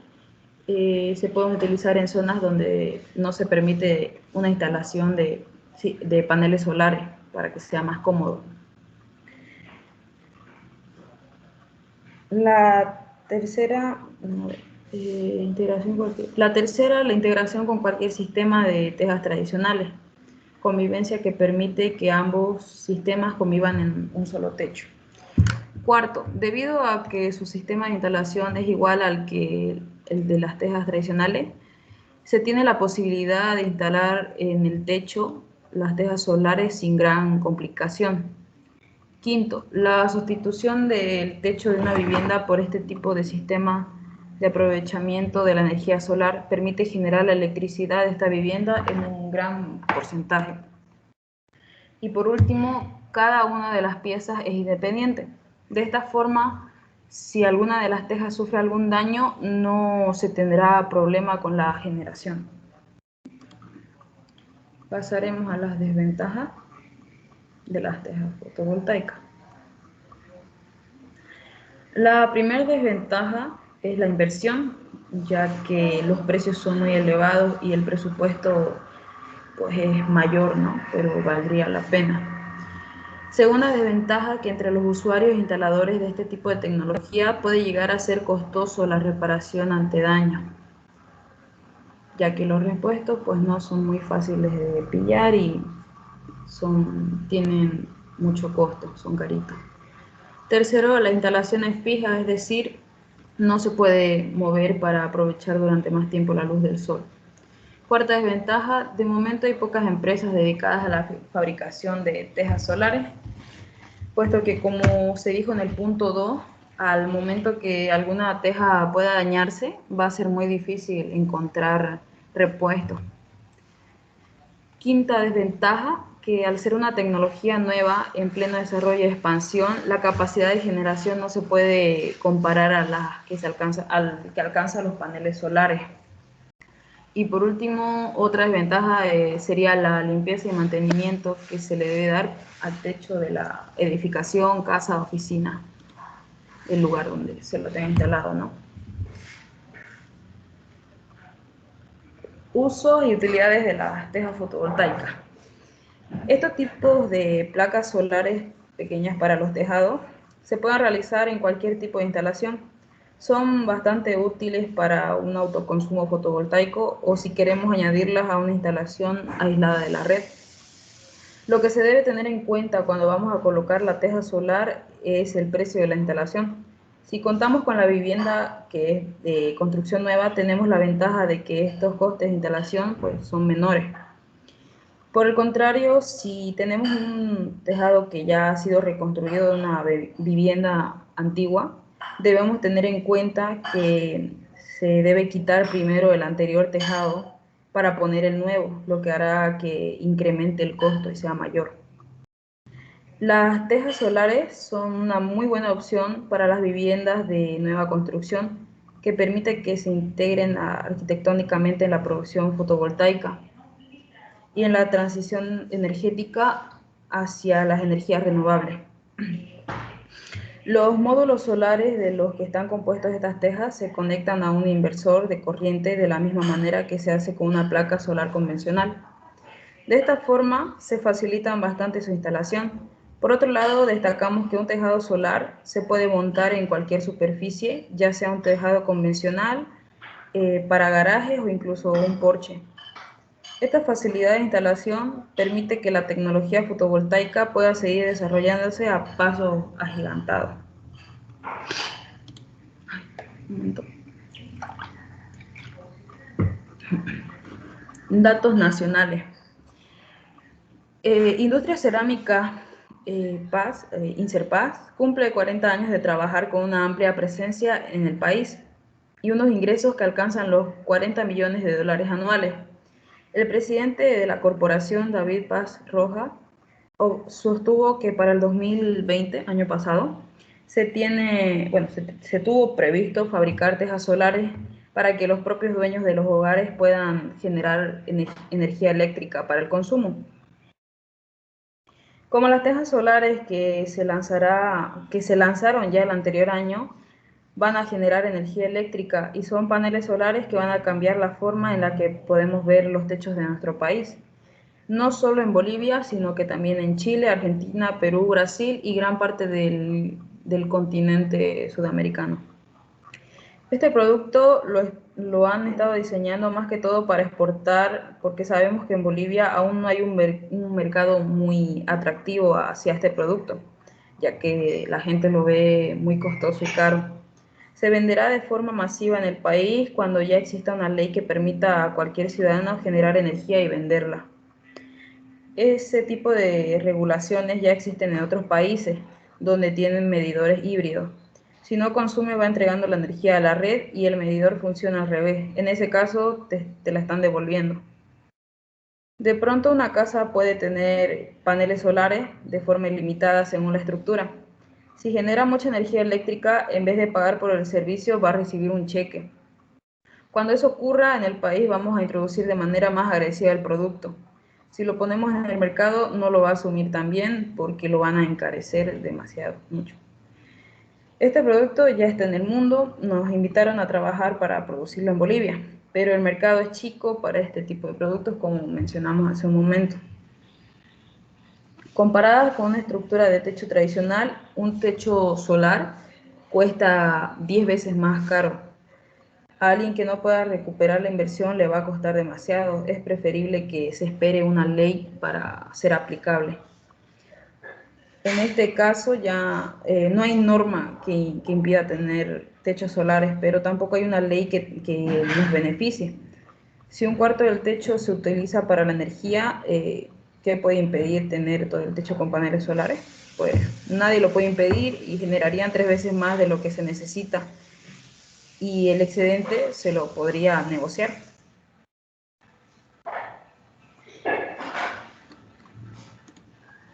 E: se pueden utilizar en zonas donde no se permite una instalación de paneles solares para que sea más cómodo. La tercera, la integración con cualquier sistema de tejas tradicionales, convivencia que permite que ambos sistemas convivan en un solo techo. Cuarto, debido a que su sistema de instalación es igual al que el de las tejas tradicionales, se tiene la posibilidad de instalar en el techo las tejas solares sin gran complicación. Quinto, la sustitución del techo de una vivienda por este tipo de sistema de aprovechamiento de la energía solar permite generar la electricidad de esta vivienda en un gran porcentaje. Y por último, cada una de las piezas es independiente. De esta forma, si alguna de las tejas sufre algún daño, no se tendrá problema con la generación. Pasaremos a las desventajas de las tejas fotovoltaicas. La primera desventaja es la inversión, ya que los precios son muy elevados y el presupuesto pues es mayor, ¿no? Pero valdría la pena. Segunda desventaja, que entre los usuarios e instaladores de este tipo de tecnología puede llegar a ser costoso la reparación ante daño, ya que los repuestos pues no son muy fáciles de pillar y tienen mucho costo, son caritos. Tercero, la instalación es fija, es decir, no se puede mover para aprovechar durante más tiempo la luz del sol. Cuarta desventaja, de momento hay pocas empresas dedicadas a la fabricación de tejas solares, puesto que como se dijo en el punto 2, al momento que alguna teja pueda dañarse, va a ser muy difícil encontrar repuestos. Quinta desventaja, que al ser una tecnología nueva en pleno desarrollo y expansión, la capacidad de generación no se puede comparar a la que alcanza los paneles solares. Y por último, otra desventaja sería la limpieza y mantenimiento que se le debe dar al techo de la edificación, casa, oficina, el lugar donde se lo tenga instalado, ¿no? Usos y utilidades de las tejas fotovoltaicas. Estos tipos de placas solares pequeñas para los tejados se pueden realizar en cualquier tipo de instalación. Son bastante útiles para un autoconsumo fotovoltaico o si queremos añadirlas a una instalación aislada de la red. Lo que se debe tener en cuenta cuando vamos a colocar la teja solar es el precio de la instalación. Si contamos con la vivienda que es de construcción nueva, tenemos la ventaja de que estos costes de instalación pues, son menores. Por el contrario, si tenemos un tejado que ya ha sido reconstruido de una vivienda antigua, debemos tener en cuenta que se debe quitar primero el anterior tejado para poner el nuevo, lo que hará que incremente el costo y sea mayor. Las tejas solares son una muy buena opción para las viviendas de nueva construcción que permite que se integren arquitectónicamente en la producción fotovoltaica y en la transición energética hacia las energías renovables. Los módulos solares de los que están compuestos estas tejas se conectan a un inversor de corriente de la misma manera que se hace con una placa solar convencional. De esta forma se facilitan bastante su instalación. Por otro lado, destacamos que un tejado solar se puede montar en cualquier superficie, ya sea un tejado convencional, para garajes o incluso un porche. Esta facilidad de instalación permite que la tecnología fotovoltaica pueda seguir desarrollándose a pasos agigantados. Un momento. Datos nacionales. Industria Cerámica Paz, Inserpaz, cumple 40 años de trabajar con una amplia presencia en el país y unos ingresos que alcanzan los 40 millones de dólares anuales. El presidente de la corporación, David Paz Roja, sostuvo que para el 2020, año pasado, se tuvo previsto fabricar tejas solares para que los propios dueños de los hogares puedan generar energía eléctrica para el consumo. Como las tejas solares que se lanzaron ya el anterior año, van a generar energía eléctrica y son paneles solares que van a cambiar la forma en la que podemos ver los techos de nuestro país. No solo en Bolivia, sino que también en Chile, Argentina, Perú, Brasil y gran parte del continente sudamericano. Este producto lo han estado diseñando más que todo para exportar, porque sabemos que en Bolivia aún no hay un mercado muy atractivo hacia este producto, ya que la gente lo ve muy costoso y caro. Se venderá de forma masiva en el país cuando ya exista una ley que permita a cualquier ciudadano generar energía y venderla. Ese tipo de regulaciones ya existen en otros países, donde tienen medidores híbridos. Si no consume, va entregando la energía a la red y el medidor funciona al revés. En ese caso, te la están devolviendo. De pronto, una casa puede tener paneles solares de forma ilimitada según la estructura. Si genera mucha energía eléctrica, en vez de pagar por el servicio, va a recibir un cheque. Cuando eso ocurra en el país, vamos a introducir de manera más agresiva el producto. Si lo ponemos en el mercado, no lo va a asumir tan bien porque lo van a encarecer demasiado, mucho. Este producto ya está en el mundo, nos invitaron a trabajar para producirlo en Bolivia, pero el mercado es chico para este tipo de productos, como mencionamos hace un momento. Comparadas con una estructura de techo tradicional, un techo solar cuesta 10 veces más caro. A alguien que no pueda recuperar la inversión le va a costar demasiado. Es preferible que se espere una ley para ser aplicable. En este caso ya no hay norma que impida tener techos solares, pero tampoco hay una ley que nos beneficie. Si un cuarto del techo se utiliza para la energía, ¿qué puede impedir tener todo el techo con paneles solares? pues nadie lo puede impedir y generarían 3 veces más de lo que se necesita. Y el excedente se lo podría negociar.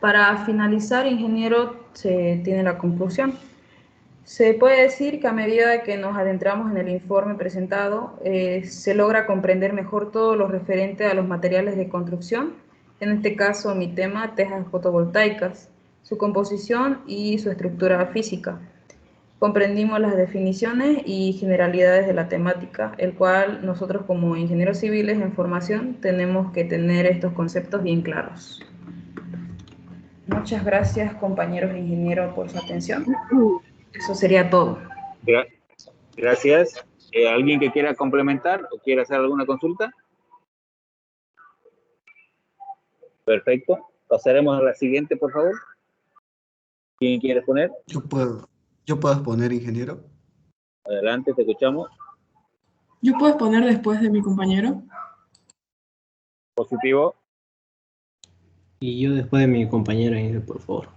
E: Para finalizar, ingeniero, se tiene la conclusión. Se puede decir que a medida que nos adentramos en el informe presentado, se logra comprender mejor todo lo referente a los materiales de construcción, en este caso mi tema, tejas fotovoltaicas, su composición y su estructura física. Comprendimos las definiciones y generalidades de la temática, el cual nosotros como ingenieros civiles en formación tenemos que tener estos conceptos bien claros. Muchas gracias, compañeros ingenieros, por su atención. Eso sería todo.
C: Gracias. ¿Alguien que quiera complementar o quiera hacer alguna consulta? Perfecto. Pasaremos a la siguiente, por favor. ¿Quién quiere poner?
B: Yo puedo exponer, ingeniero.
C: Adelante, te escuchamos.
F: ¿Yo puedo exponer después de mi compañero?
C: Positivo.
G: Y yo después de mi compañero, ingeniero, por favor.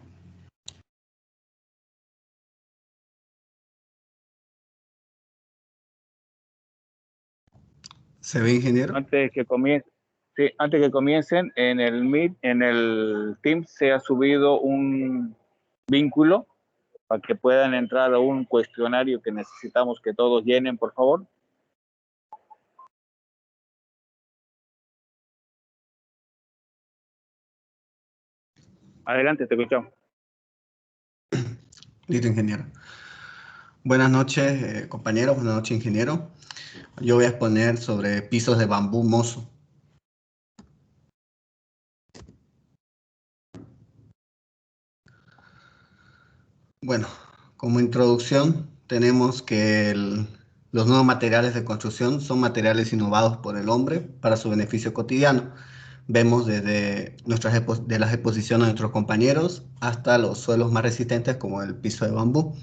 B: ¿Se ve, ingeniero?
C: Antes que comiencen, en el Meet, en el Teams se ha subido un vínculo para que puedan entrar a un cuestionario que necesitamos que todos llenen, por favor. Adelante, te escuchamos.
B: Listo, ingeniero. Buenas noches, compañeros. Buenas noches, ingeniero. Yo voy a exponer sobre pisos de bambú mozo. Bueno, como introducción, tenemos que los nuevos materiales de construcción son materiales innovados por el hombre para su beneficio cotidiano. Vemos desde de las exposiciones de nuestros compañeros hasta los suelos más resistentes como el piso de bambú.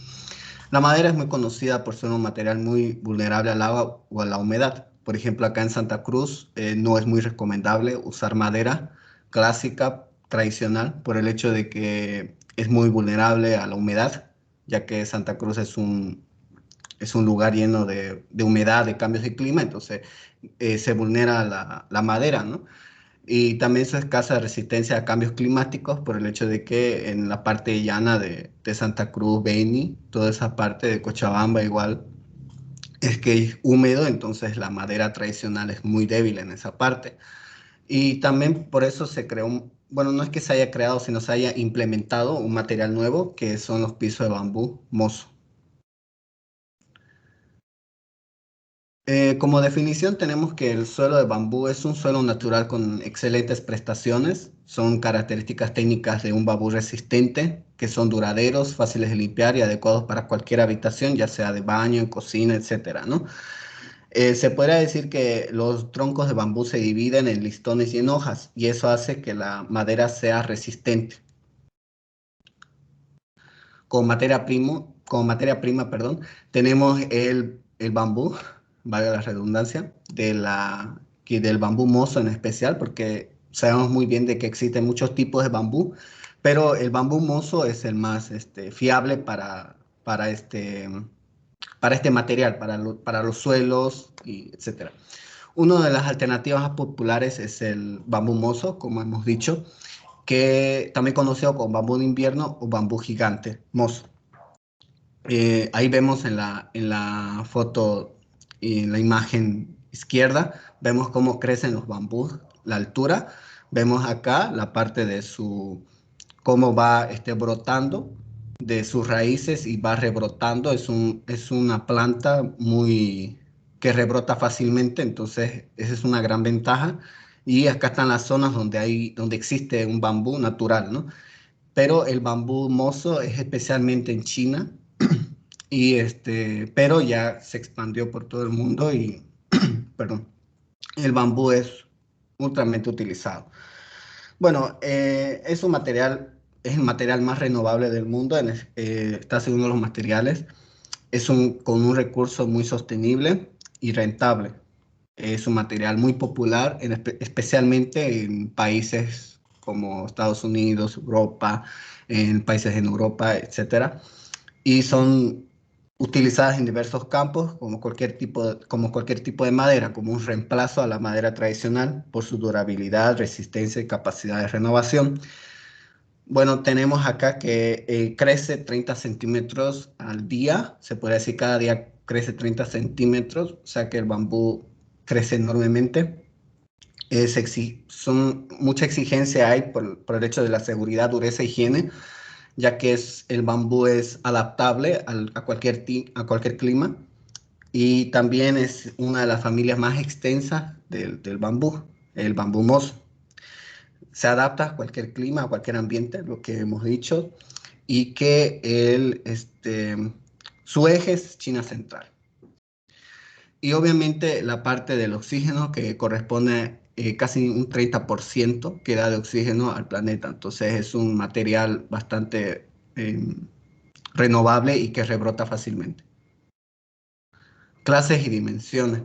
B: La madera es muy conocida por ser un material muy vulnerable al agua o a la humedad. Por ejemplo, acá en Santa Cruz no es muy recomendable usar madera clásica, tradicional, por el hecho de que es muy vulnerable a la humedad, ya que Santa Cruz es un lugar lleno de humedad, de cambios de clima, entonces se vulnera la madera, ¿no? Y también su escasa resistencia a cambios climáticos por el hecho de que en la parte llana de Santa Cruz, Beni, toda esa parte de Cochabamba igual es que es húmedo, entonces la madera tradicional es muy débil en esa parte. Y también por eso se creó, bueno, no es que se haya creado, sino se haya implementado un material nuevo que son los pisos de bambú mozo. Como definición tenemos que el suelo de bambú es un suelo natural con excelentes prestaciones, son características técnicas de un bambú resistente, que son duraderos, fáciles de limpiar y adecuados para cualquier habitación, ya sea de baño, cocina, etcétera, ¿no? Se podría decir que los troncos de bambú se dividen en listones y en hojas, y eso hace que la madera sea resistente. Como materia prima, perdón, tenemos el bambú, valga la redundancia, del bambú mozo en especial, porque sabemos muy bien de que existen muchos tipos de bambú, pero el bambú mozo es el más fiable para este material, para los suelos, etc. Una de las alternativas más populares es el bambú mozo, como hemos dicho, que también conocido como bambú de invierno o bambú gigante mozo. Ahí vemos en la foto y en la imagen izquierda, vemos cómo crecen los bambús, la altura. Vemos acá la parte de cómo va brotando de sus raíces y va rebrotando. Es una planta que rebrota fácilmente, entonces esa es una gran ventaja. Y acá están las zonas donde existe un bambú natural, ¿no? Pero el bambú mozo es especialmente en China, pero ya se expandió por todo el mundo y, perdón, el bambú es ultramente utilizado. Bueno, es el material más renovable del mundo, está según los materiales, con un recurso muy sostenible y rentable. Es un material muy popular, especialmente en países como Estados Unidos, Europa, en países en Europa, etcétera, y son utilizadas en diversos campos como cualquier tipo de madera, como un reemplazo a la madera tradicional por su durabilidad, resistencia y capacidad de renovación. Bueno, tenemos acá que crece 30 centímetros al día, se puede decir cada día crece 30 centímetros, o sea que el bambú crece enormemente. Mucha exigencia hay por el hecho de la seguridad, dureza, higiene, ya que el bambú es adaptable a cualquier clima, y también es una de las familias más extensas del bambú, el bambú moso. Se adapta a cualquier clima, a cualquier ambiente, lo que hemos dicho, y que su eje es China Central. Y obviamente la parte del oxígeno, que corresponde casi un 30% que da de oxígeno al planeta. Entonces es un material bastante renovable y que rebrota fácilmente. Clases y dimensiones.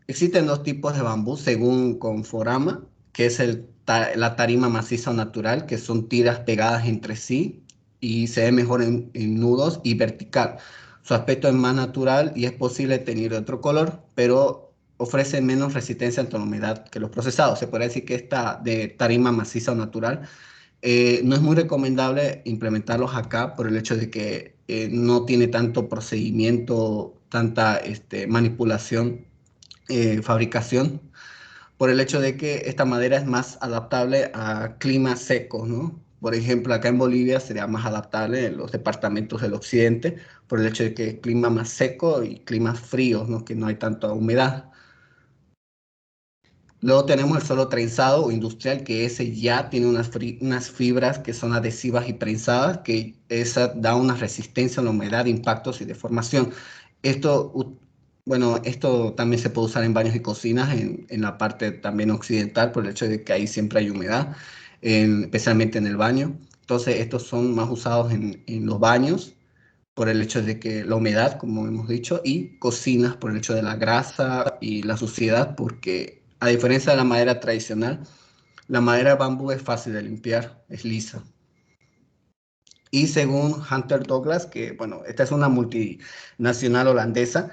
B: Existen dos tipos de bambú según Conforama, que es la tarima maciza o natural, que son tiras pegadas entre sí y se ve mejor en nudos, y vertical. Su aspecto es más natural y es posible tener otro color, pero ofrece menos resistencia ante la humedad que los procesados. Se puede decir que esta de tarima maciza o natural no es muy recomendable implementarlos acá por el hecho de que no tiene tanto procedimiento, tanta manipulación, fabricación, por el hecho de que esta madera es más adaptable a climas secos, ¿no? Por ejemplo, acá en Bolivia sería más adaptable en los departamentos del occidente, por el hecho de que es clima más seco y climas fríos, ¿no? Que no hay tanta humedad. Luego tenemos el suelo trenzado o industrial, que ese ya tiene unas fibras que son adhesivas y prensadas, que esa da una resistencia a la humedad, impactos y deformación. Esto también se puede usar en baños y cocinas, en la parte también occidental, por el hecho de que ahí siempre hay humedad, especialmente en el baño. Entonces, estos son más usados en los baños, por el hecho de que la humedad, como hemos dicho, y cocinas por el hecho de la grasa y la suciedad, porque a diferencia de la madera tradicional, la madera de bambú es fácil de limpiar, es lisa. Y según Hunter Douglas, que bueno, esta es una multinacional holandesa,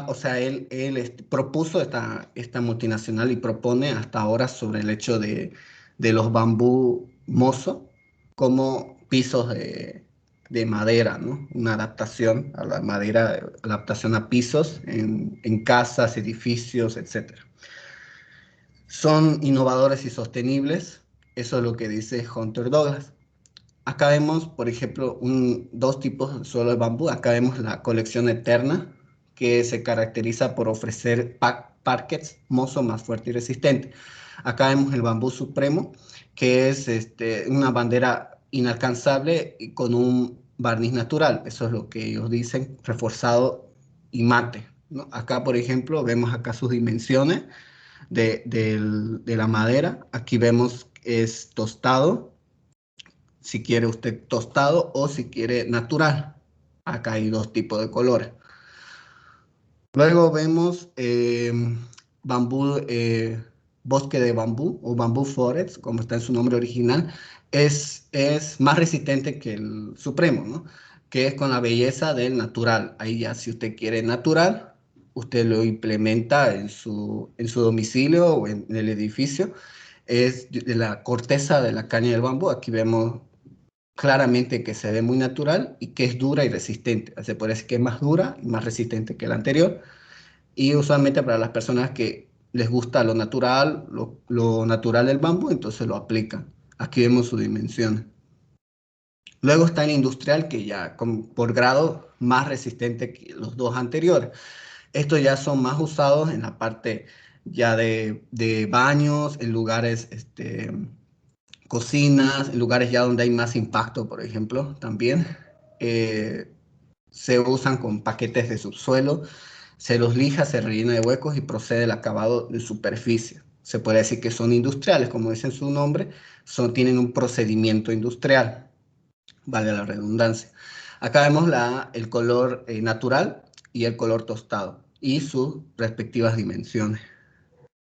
B: o sea, él propuso esta multinacional y propone hasta ahora sobre el hecho de los bambú mozo como pisos de madera, ¿no? Una adaptación a la madera, adaptación a pisos en casas, edificios, etc. Son innovadores y sostenibles, eso es lo que dice Hunter Douglas. Acá vemos, por ejemplo, dos tipos de suelo de bambú. Acá vemos la colección eterna, que se caracteriza por ofrecer parquets mozo más fuerte y resistente. Acá vemos el bambú supremo, que es una bandera inalcanzable y con un barniz natural. Eso es lo que ellos dicen, reforzado y mate, ¿no? Acá, por ejemplo, vemos acá sus dimensiones de la madera. Aquí vemos es tostado, si quiere usted tostado o si quiere natural. Acá hay dos tipos de colores. Luego vemos bambú, bosque de bambú o bambú forest, como está en su nombre original. Es más resistente que el supremo, ¿no? Que es con la belleza del natural. Ahí ya, si usted quiere natural, usted lo implementa en su domicilio o en el edificio. Es de la corteza de la caña del bambú. Aquí vemos claramente que se ve muy natural y que es dura y resistente. Se puede decir que es más dura y más resistente que la anterior. Y usualmente para las personas que les gusta lo natural, lo natural del bambú, entonces lo aplican. Aquí vemos su dimensión. Luego está el industrial, que ya por grado más resistente que los dos anteriores. Estos ya son más usados en la parte ya de baños, en lugares, cocinas, en lugares ya donde hay más impacto, por ejemplo, también. Se usan con paquetes de subsuelo, se los lija, se rellena de huecos y procede el acabado de superficie. Se puede decir que son industriales, como dicen su nombre, tienen un procedimiento industrial, vale la redundancia. Acá vemos el color natural y el color tostado y sus respectivas dimensiones.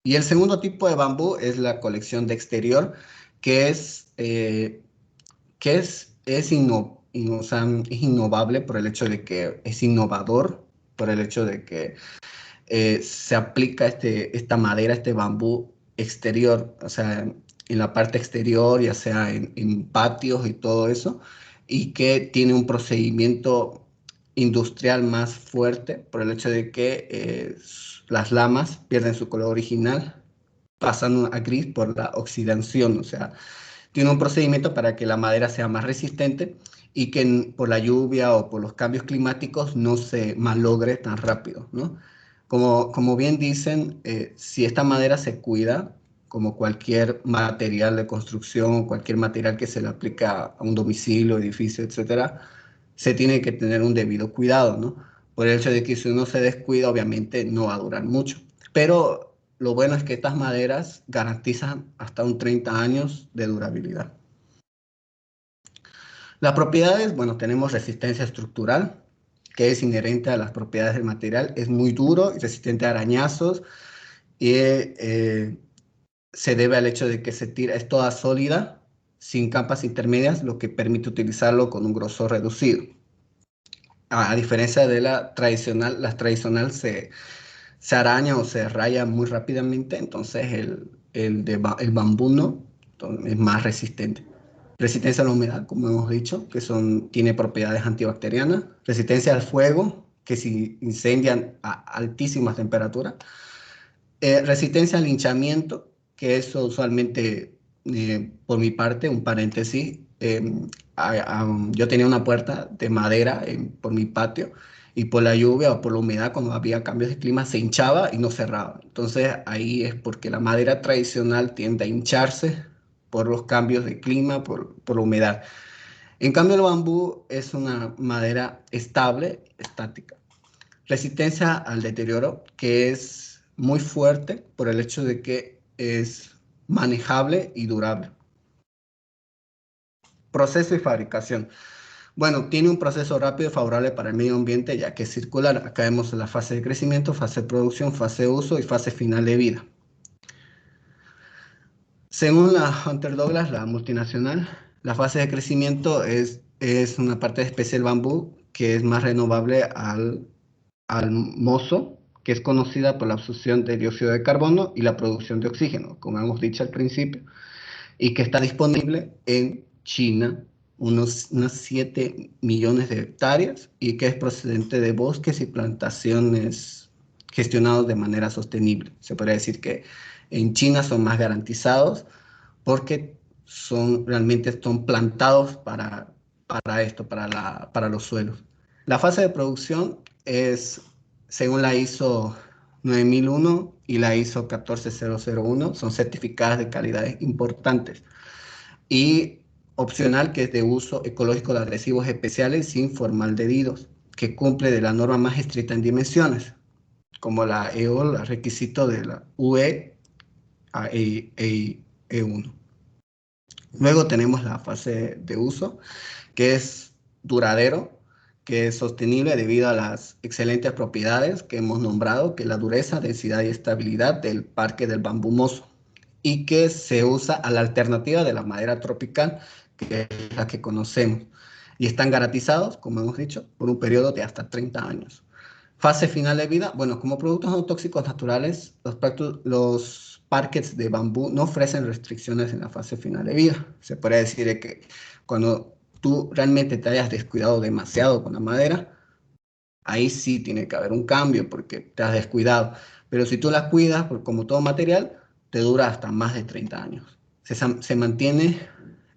B: Y el segundo tipo de bambú es la colección de exterior, que es o sea, es innovable por el hecho de que es innovador, por el hecho de que se aplica esta madera, este bambú exterior, o sea, en la parte exterior, ya sea en patios y todo eso, y que tiene un procedimiento industrial más fuerte por el hecho de que las lamas pierden su color original, pasando a gris por la oxidación, o sea, tiene un procedimiento para que la madera sea más resistente y que por la lluvia o por los cambios climáticos no se malogre tan rápido, ¿no? Como bien dicen, si esta madera se cuida, como cualquier material de construcción, cualquier material que se le aplica a un domicilio, edificio, etcétera, se tiene que tener un debido cuidado, ¿no? Por el hecho de que si uno se descuida, obviamente no va a durar mucho. Pero lo bueno es que estas maderas garantizan hasta un 30 años de durabilidad. Las propiedades, bueno, tenemos resistencia estructural, que es inherente a las propiedades del material. Es muy duro y resistente a arañazos y se debe al hecho de que es toda sólida, sin capas intermedias, lo que permite utilizarlo con un grosor reducido. A diferencia de la tradicional se araña o se raya muy rápidamente, entonces el bambú no, es más resistente. Resistencia a la humedad, como hemos dicho, tiene propiedades antibacterianas. Resistencia al fuego, que si incendian a altísimas temperaturas. Resistencia al hinchamiento, que eso usualmente, por mi parte, un paréntesis, yo tenía una puerta de madera por mi patio y por la lluvia o por la humedad, cuando había cambios de clima, se hinchaba y no cerraba. Entonces ahí es porque la madera tradicional tiende a hincharse por los cambios de clima, por la humedad. En cambio, el bambú es una madera estable, estática. Resistencia al deterioro, que es muy fuerte por el hecho de que es manejable y durable. Proceso y fabricación. Bueno, tiene un proceso rápido y favorable para el medio ambiente, ya que es circular. Acá vemos la fase de crecimiento, fase de producción, fase de uso y fase final de vida. Según la Hunter Douglas, la multinacional, la fase de crecimiento es una parte de especie del bambú que es más renovable al mozo, que es conocida por la absorción de dióxido de carbono y la producción de oxígeno, como hemos dicho al principio, y que está disponible en China, unas 7 millones de hectáreas, y que es procedente de bosques y plantaciones gestionados de manera sostenible. Se podría decir que en China son más garantizados porque realmente son plantados para esto, para los suelos. La fase de producción es, según la ISO 9001 y la ISO 14001, son certificadas de calidades importantes. Y opcional, que es de uso ecológico de adhesivos especiales sin formaldehídos, que cumple de la norma más estricta en dimensiones, como la EO, el requisito de la UE a E1. Luego tenemos la fase de uso, que es duradero, que es sostenible debido a las excelentes propiedades que hemos nombrado, que es la dureza, densidad y estabilidad del parque del bambú mozo, y que se usa a la alternativa de la madera tropical, que es la que conocemos, y están garantizados, como hemos dicho, por un periodo de hasta 30 años. Fase final de vida. Bueno, como productos no tóxicos naturales, los parques de bambú no ofrecen restricciones en la fase final de vida. Se puede decir que cuando tú realmente te hayas descuidado demasiado con la madera, ahí sí tiene que haber un cambio porque te has descuidado. Pero si tú la cuidas, como todo material, te dura hasta más de 30 años. Se mantiene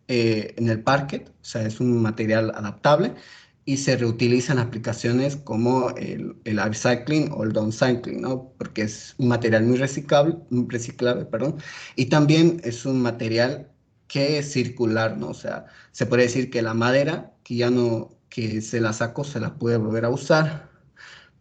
B: en el parquet, o sea, es un material adaptable y se reutiliza en aplicaciones como el upcycling o el downcycling, ¿no? Porque es un material muy reciclable, perdón, y también es un material que es circular, ¿no? O sea, se puede decir que la madera que ya no, que se la sacó, se la puede volver a usar,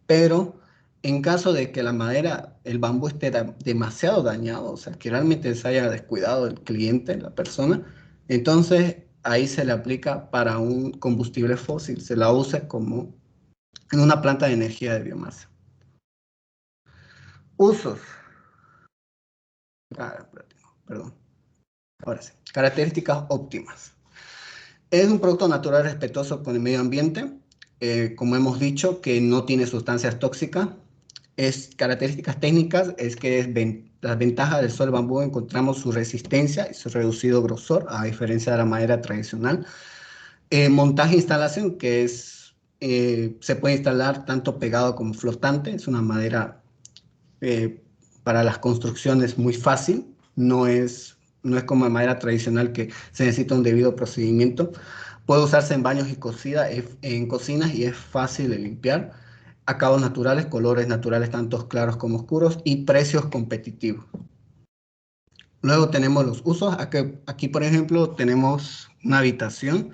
B: pero en caso de que la madera, el bambú esté demasiado dañado, o sea, que realmente se haya descuidado el cliente, la persona, entonces ahí se le aplica para un combustible fósil, se la usa como en una planta de energía de biomasa. Usos. Perdón. Ahora sí. Características óptimas. Es un producto natural respetuoso con el medio ambiente. Como hemos dicho, que no tiene sustancias tóxicas. Características técnicas es que las ventajas del suelo bambú encontramos su resistencia y su reducido grosor, a diferencia de la madera tradicional. Montaje e instalación, que se puede instalar tanto pegado como flotante. Es una madera para las construcciones muy fácil. No es como la madera tradicional que se necesita un debido procedimiento. Puede usarse en baños y en cocinas y es fácil de limpiar. Acabados naturales, colores naturales tanto claros como oscuros y precios competitivos. Luego tenemos los usos. Aquí por ejemplo, tenemos una habitación.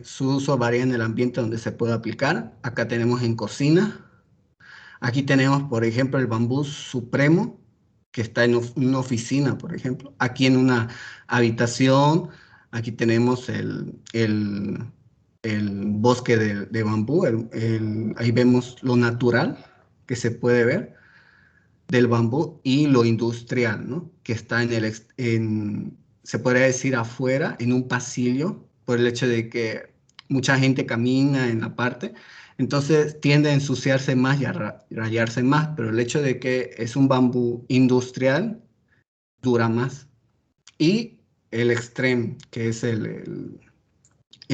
B: Su uso varía en el ambiente donde se puede aplicar. Acá tenemos en cocina. Aquí tenemos, por ejemplo, el bambú supremo, que está en una oficina, por ejemplo. Aquí en una habitación, aquí tenemos el bosque de bambú. Ahí vemos lo natural que se puede ver del bambú y lo industrial, ¿no? Que está se podría decir afuera, en un pasillo, por el hecho de que mucha gente camina en la parte, entonces tiende a ensuciarse más y a rayarse más, pero el hecho de que es un bambú industrial dura más. Y el extreme, que es el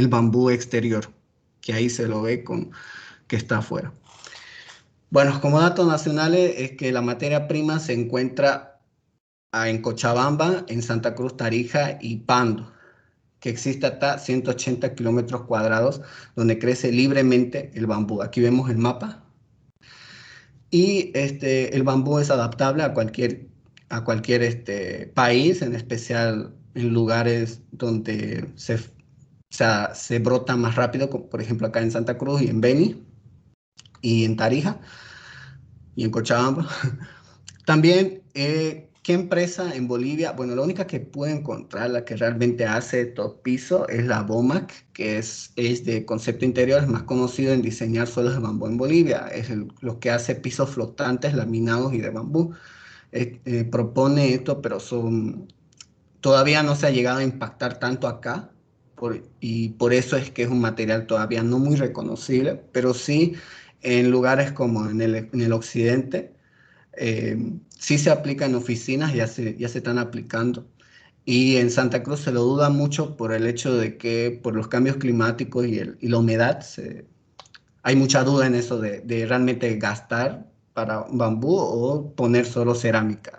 B: bambú exterior, que ahí se lo ve que está afuera. Bueno, como datos nacionales es que la materia prima se encuentra en Cochabamba, en Santa Cruz, Tarija y Pando, que existe hasta 180 kilómetros cuadrados donde crece libremente el bambú. Aquí vemos el mapa. Y el bambú es adaptable a cualquier país, en especial en lugares donde se brota más rápido, como por ejemplo acá en Santa Cruz y en Beni y en Tarija y en Cochabamba. También, ¿qué empresa en Bolivia? Bueno, la única que pude encontrar, la que realmente hace top piso, es la BOMAC, que es de concepto interior, es más conocido en diseñar suelos de bambú en Bolivia. Es lo que hace pisos flotantes, laminados y de bambú. Propone esto, pero todavía no se ha llegado a impactar tanto acá, y por eso es que es un material todavía no muy reconocible, pero sí en lugares como en el occidente. Sí se aplica en oficinas, ya se están aplicando. Y en Santa Cruz se lo duda mucho por el hecho de que por los cambios climáticos y la humedad, hay mucha duda en eso de realmente gastar para bambú o poner solo cerámica.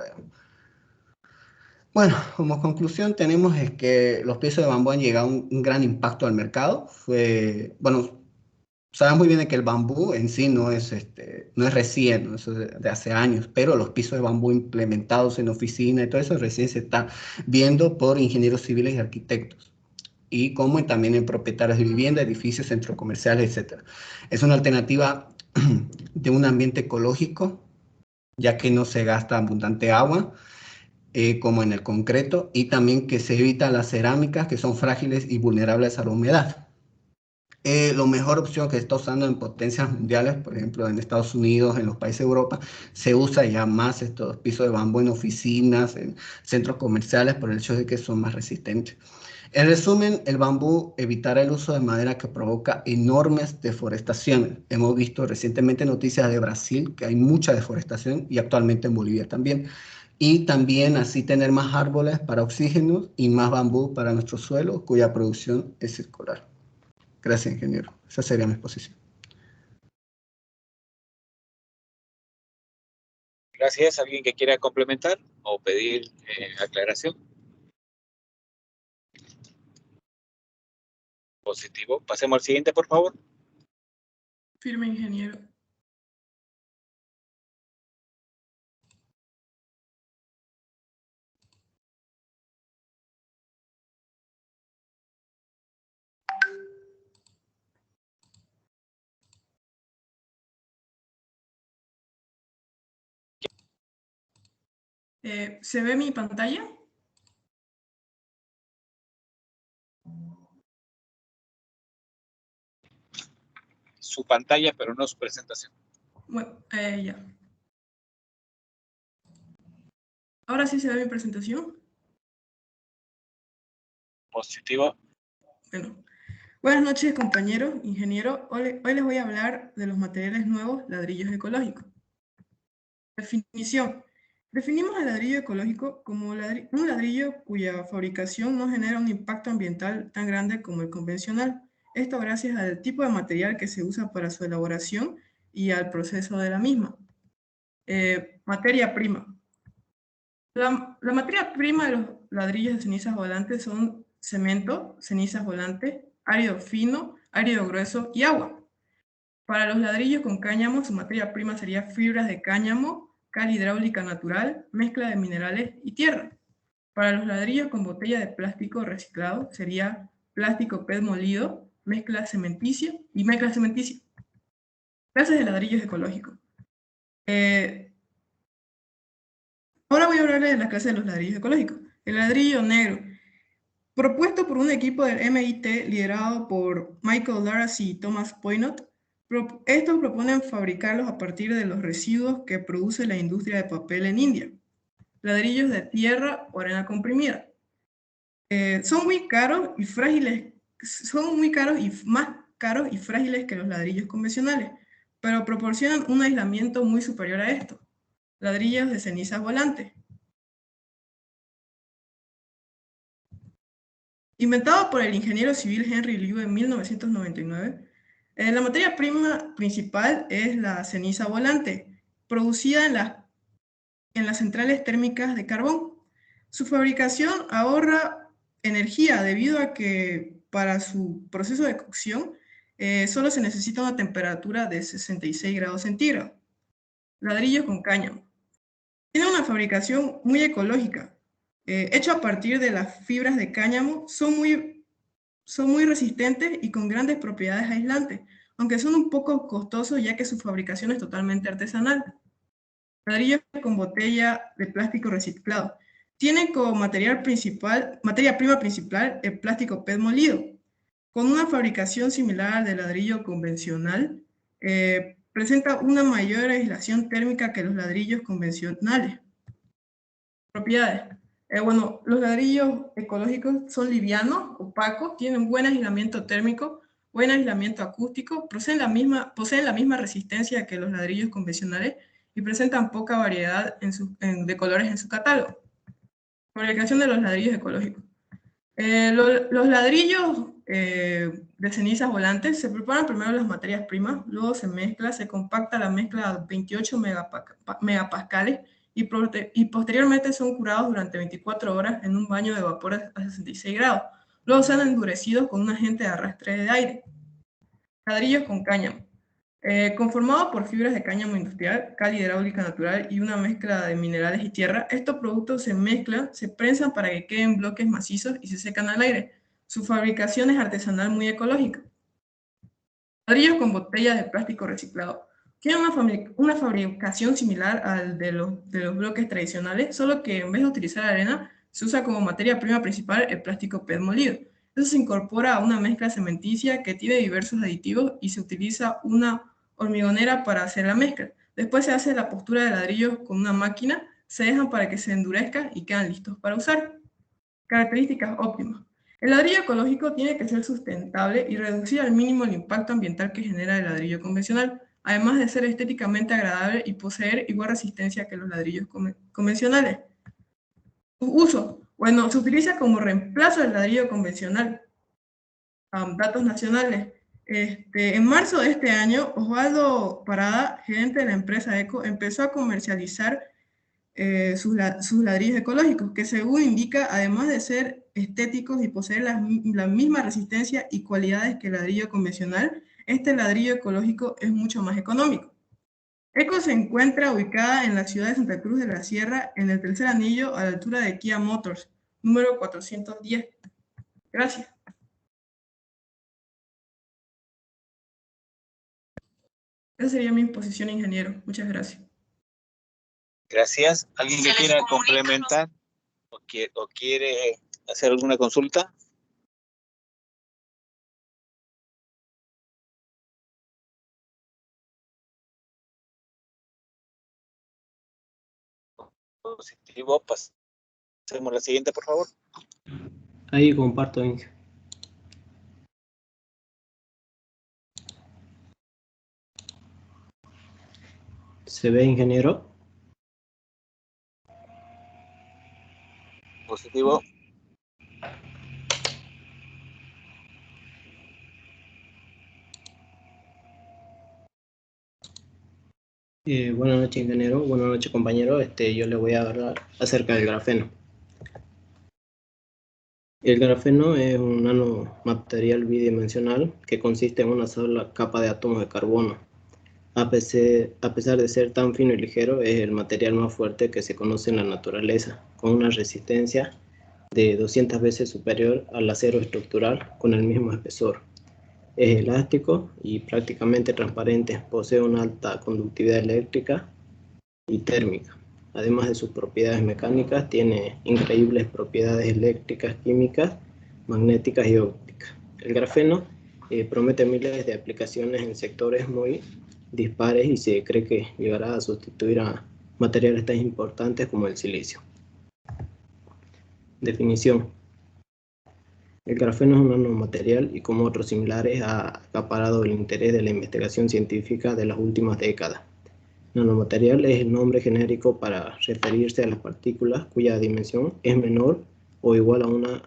B: Bueno, como conclusión tenemos es que los pisos de bambú han llegado a un gran impacto al mercado. Bueno, sabemos muy bien de que el bambú en sí no es recién, ¿no? Eso es de hace años, pero los pisos de bambú implementados en oficina y todo eso recién se está viendo por ingenieros civiles y arquitectos, y como también en propietarios de vivienda, edificios, centros comerciales, etc. Es una alternativa de un ambiente ecológico, ya que no se gasta abundante agua, como en el concreto, y también que se evita las cerámicas que son frágiles y vulnerables a la humedad. La mejor opción que se está usando en potencias mundiales, por ejemplo en Estados Unidos, en los países de Europa, se usa ya más estos pisos de bambú en oficinas, en centros comerciales, por el hecho de que son más resistentes. En resumen, el bambú evitará el uso de madera que provoca enormes deforestaciones. Hemos visto recientemente noticias de Brasil, que hay mucha deforestación, y actualmente en Bolivia también. Y también así tener más árboles para oxígeno y más bambú para nuestro suelo, cuya producción es circular. Gracias, ingeniero. Esa sería mi exposición.
C: Gracias. ¿Alguien que quiera complementar o pedir aclaración? Positivo. Pasemos al siguiente, por favor.
F: Firme, ingeniero. ¿Se ve mi pantalla?
C: Su pantalla, pero no su presentación.
F: Bueno, ya. Ahora sí se ve mi presentación.
C: Positivo.
F: Bueno, buenas noches, compañeros, ingenieros. Hoy les voy a hablar de los materiales nuevos, ladrillos ecológicos. Definición. Definimos el ladrillo ecológico como un ladrillo cuya fabricación no genera un impacto ambiental tan grande como el convencional. Esto gracias al tipo de material que se usa para su elaboración y al proceso de la misma. Materia prima. La materia prima de los ladrillos de cenizas volantes son cemento, cenizas volantes, árido fino, árido grueso y agua. Para los ladrillos con cáñamo, su materia prima sería fibras de cáñamo, cal hidráulica natural, mezcla de minerales y tierra. Para los ladrillos con botella de plástico reciclado sería plástico PET molido, mezcla cementicia y mezcla cementicia. Clases de ladrillos ecológicos. Ahora voy a hablarles de las clases de los ladrillos ecológicos. El ladrillo negro, propuesto por un equipo del MIT liderado por Michael Laracy y Thomas Poinot. Estos proponen fabricarlos a partir de los residuos que produce la industria de papel en India. Ladrillos de tierra o arena comprimida. Son muy caros y frágiles, más caros y frágiles que los ladrillos convencionales, pero proporcionan un aislamiento muy superior a esto. Ladrillos de cenizas volantes. Inventado por el ingeniero civil Henry Liu en 1999, la materia prima principal es la ceniza volante, producida en las centrales térmicas de carbón. Su fabricación ahorra energía debido a que para su proceso de cocción solo se necesita una temperatura de 66 grados centígrados. Ladrillo con cáñamo. Tiene una fabricación muy ecológica. Hecho a partir de las fibras de cáñamo, son muy resistentes y con grandes propiedades aislantes, aunque son un poco costosos ya que su fabricación es totalmente artesanal. Ladrillos con botella de plástico reciclado. Tienen como materia prima principal el plástico PET molido. Con una fabricación similar al del ladrillo convencional, presenta una mayor aislación térmica que los ladrillos convencionales. Propiedades. Bueno, los ladrillos ecológicos son livianos, opacos, tienen buen aislamiento térmico, buen aislamiento acústico, poseen la misma resistencia que los ladrillos convencionales y presentan poca variedad de colores en su catálogo. Fabricación de los ladrillos ecológicos. Los ladrillos de cenizas volantes se preparan primero las materias primas, luego se mezcla, se compacta la mezcla a 28 megapascales y posteriormente son curados durante 24 horas en un baño de vapor a 66 grados. Luego se han endurecido con un agente de arrastre de aire. Ladrillos con cáñamo. Conformado por fibras de cáñamo industrial, cal hidráulica natural y una mezcla de minerales y tierra, estos productos se mezclan, se prensan para que queden bloques macizos y se secan al aire. Su fabricación es artesanal muy ecológica. Ladrillos con botellas de plástico reciclado. Tienen una fabricación similar al de los bloques tradicionales, solo que en vez de utilizar arena, se usa como materia prima principal el plástico PET molido. Eso se incorpora a una mezcla cementicia que tiene diversos aditivos y se utiliza una hormigonera para hacer la mezcla. Después se hace la postura de ladrillos con una máquina, se dejan para que se endurezcan y quedan listos para usar. Características óptimas. El ladrillo ecológico tiene que ser sustentable y reducir al mínimo el impacto ambiental que genera el ladrillo convencional, además de ser estéticamente agradable y poseer igual resistencia que los ladrillos convencionales. Su uso. Bueno, se utiliza como reemplazo del ladrillo convencional. Datos nacionales. En marzo de este año, Osvaldo Parada, gerente de la empresa ECO, empezó a comercializar sus ladrillos ecológicos, que según indica, además de ser estéticos y poseer la misma resistencia y cualidades que el ladrillo convencional, este ladrillo ecológico es mucho más económico. ECO se encuentra ubicada en la ciudad de Santa Cruz de la Sierra, en el tercer anillo, a la altura de Kia Motors, número 410. Gracias. Esa sería mi posición, ingeniero. Muchas gracias.
C: Gracias. ¿Alguien que quiera complementar o quiere hacer alguna consulta? Positivo. Pasemos a la siguiente, por favor.
G: Ahí comparto, Inge. ¿Se ve, ingeniero?
C: Positivo.
G: Buenas noches, ingeniero. Buenas noches, compañero. Yo le voy a hablar acerca del grafeno. El grafeno es un nanomaterial bidimensional que consiste en una sola capa de átomos de carbono. A pesar de ser tan fino y ligero, es el material más fuerte que se conoce en la naturaleza, con una resistencia de 200 veces superior al acero estructural con el mismo espesor. Es elástico y prácticamente transparente, posee una alta conductividad eléctrica y térmica. Además de sus propiedades mecánicas, tiene increíbles propiedades eléctricas, químicas, magnéticas y ópticas. El grafeno promete miles de aplicaciones en sectores muy dispares y se cree que llegará a sustituir a materiales tan importantes como el silicio. Definición. El grafeno es un nanomaterial y, como otros similares, ha acaparado el interés de la investigación científica de las últimas décadas. Nanomaterial es el nombre genérico para referirse a las partículas cuya dimensión es menor o igual a una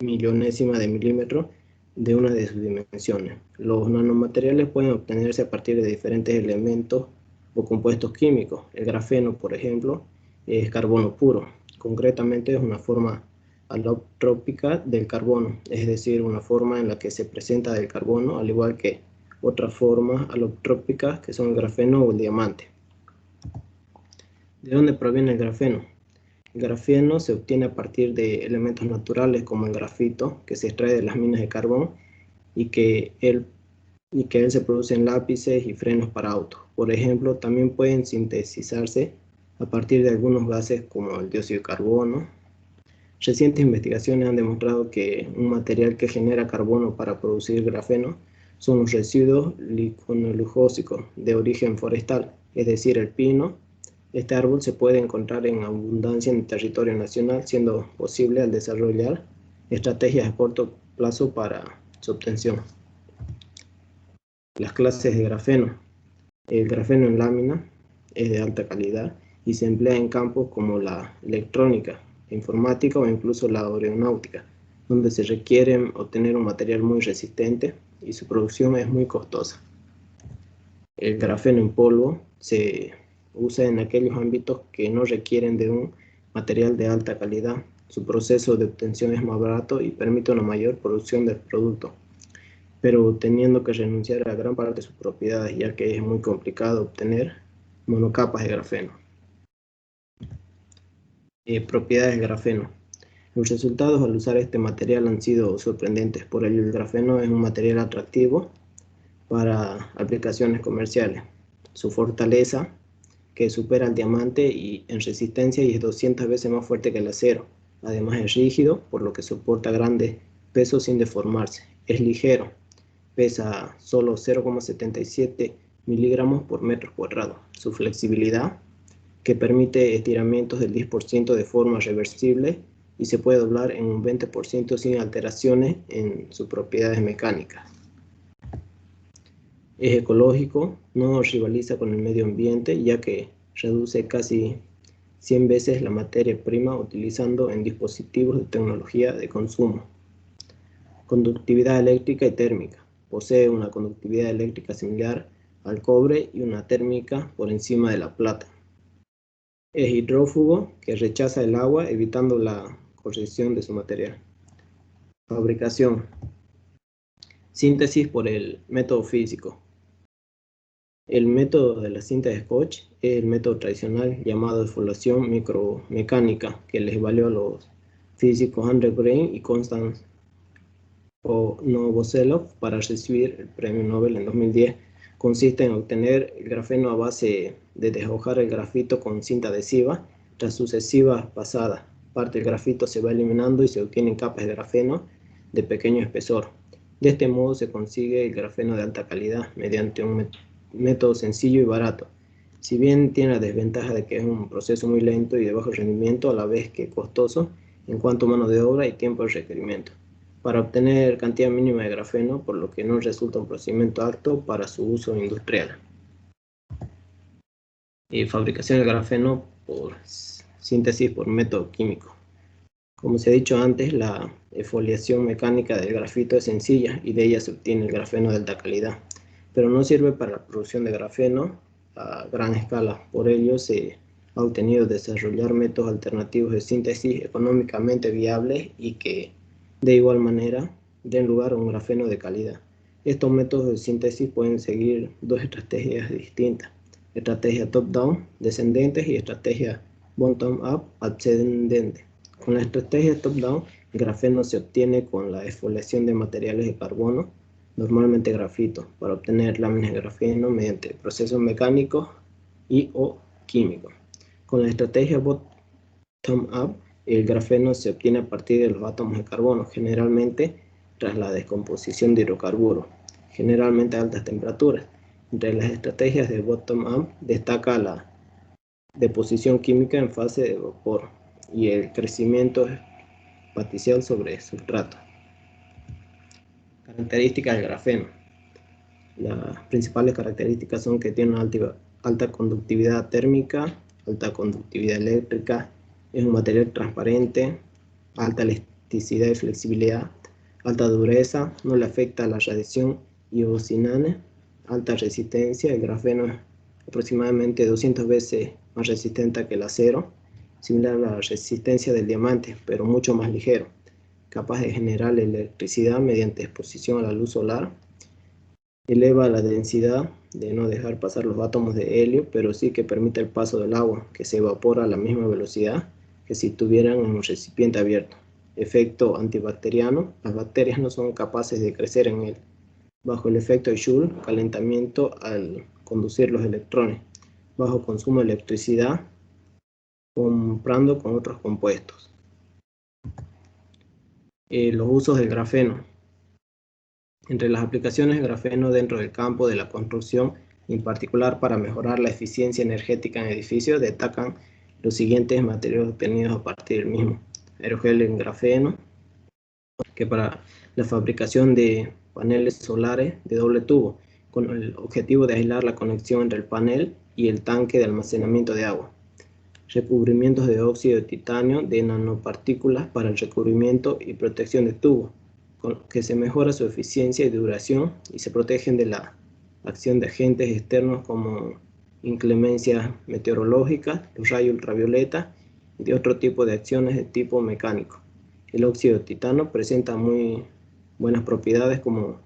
G: millonésima de milímetro de una de sus dimensiones. Los nanomateriales pueden obtenerse a partir de diferentes elementos o compuestos químicos. El grafeno, por ejemplo, es carbono puro. Concretamente es una forma alotrópica del carbono, es decir, una forma en la que se presenta del carbono, al igual que otras formas alotrópicas que son el grafeno o el diamante. ¿De dónde proviene el grafeno? El grafeno se obtiene a partir de elementos naturales como el grafito, que se extrae de las minas de carbón y que él se produce en lápices y frenos para autos. Por ejemplo, también pueden sintetizarse a partir de algunos gases como el dióxido de carbono. Recientes investigaciones han demostrado que un material que genera carbono para producir grafeno son los residuos lignolujosicos de origen forestal, es decir, el pino. Este árbol se puede encontrar en abundancia en el territorio nacional, siendo posible al desarrollar estrategias a corto plazo para su obtención. Las clases de grafeno. El grafeno en lámina es de alta calidad y se emplea en campos como la electrónica, la informática o incluso la aeronáutica, donde se requiere obtener un material muy resistente y su producción es muy costosa. El grafeno en polvo se usa en aquellos ámbitos que no requieren de un material de alta calidad. Su proceso de obtención es más barato y permite una mayor producción del producto, pero teniendo que renunciar a gran parte de sus propiedades, ya que es muy complicado obtener monocapas de grafeno. Propiedades del grafeno. Los resultados al usar este material han sido sorprendentes. Por ello, el grafeno es un material atractivo para aplicaciones comerciales. Su fortaleza, que supera al diamante en resistencia y es 200 veces más fuerte que el acero. Además es rígido, por lo que soporta grandes pesos sin deformarse. Es ligero, pesa solo 0,77 miligramos por metro cuadrado. Su flexibilidad, que permite estiramientos del 10% de forma reversible y se puede doblar en un 20% sin alteraciones en sus propiedades mecánicas. Es ecológico, no rivaliza con el medio ambiente, ya que reduce casi 100 veces la materia prima utilizando en dispositivos de tecnología de consumo. Conductividad eléctrica y térmica. Posee una conductividad eléctrica similar al cobre y una térmica por encima de la plata. Es hidrófugo, que rechaza el agua evitando la corrosión de su material. Fabricación. Síntesis por el método físico. El método de la cinta de Scotch es el método tradicional llamado defoliación micromecánica, que les valió a los físicos Andrew Green y Konstantin Novoselov para recibir el premio Nobel en 2010. Consiste en obtener el grafeno a base de deshojar el grafito con cinta adhesiva. Tras sucesivas pasadas, parte del grafito se va eliminando y se obtienen capas de grafeno de pequeño espesor. De este modo se consigue el grafeno de alta calidad mediante un método sencillo y barato. Si bien tiene la desventaja de que es un proceso muy lento y de bajo rendimiento, a la vez que costoso en cuanto a mano de obra y tiempo de requerimiento, para obtener cantidad mínima de grafeno, por lo que no resulta un procedimiento apto para su uso industrial. Fabricación del grafeno por síntesis por método químico. Como se ha dicho antes, la exfoliación mecánica del grafito es sencilla y de ella se obtiene el grafeno de alta calidad, pero no sirve para la producción de grafeno a gran escala. Por ello se ha obtenido desarrollar métodos alternativos de síntesis económicamente viables y que de igual manera den lugar a un grafeno de calidad. Estos métodos de síntesis pueden seguir dos estrategias distintas: estrategia top-down, descendentes, y estrategia bottom-up, ascendente. Con la estrategia top-down, el grafeno se obtiene con la exfoliación de materiales de carbono, normalmente grafito, para obtener láminas de grafeno mediante procesos mecánicos y o químicos. Con la estrategia bottom-up, el grafeno se obtiene a partir de los átomos de carbono, generalmente tras la descomposición de hidrocarburos, generalmente a altas temperaturas. Entre las estrategias de bottom-up destaca la deposición química en fase de vapor y el crecimiento espacial sobre sustrato. Características del grafeno. Las principales características son que tiene una alta conductividad térmica, alta conductividad eléctrica, es un material transparente, alta elasticidad y flexibilidad, alta dureza, no le afecta a la radiación iocionante, alta resistencia. El grafeno es aproximadamente 200 veces más resistente que el acero, similar a la resistencia del diamante, pero mucho más ligero, capaz de generar electricidad mediante exposición a la luz solar. Eleva la densidad de no dejar pasar los átomos de helio, pero sí que permite el paso del agua, que se evapora a la misma velocidad que si estuvieran en un recipiente abierto. Efecto antibacteriano. Las bacterias no son capaces de crecer en él. Bajo el efecto de Joule, calentamiento al conducir los electrones. Bajo consumo de electricidad, comprando con otros compuestos. Los usos del grafeno. Entre las aplicaciones de grafeno dentro del campo de la construcción, en particular para mejorar la eficiencia energética en edificios, destacan los siguientes materiales obtenidos a partir del mismo: aerogel en grafeno, que para la fabricación de paneles solares de doble tubo, con el objetivo de aislar la conexión entre el panel y el tanque de almacenamiento de agua. Recubrimientos de óxido de titanio de nanopartículas para el recubrimiento y protección de tubos, con que se mejora su eficiencia y duración y se protegen de la acción de agentes externos como inclemencias meteorológicas, los rayos ultravioleta y de otro tipo de acciones de tipo mecánico. El óxido de titanio presenta muy buenas propiedades como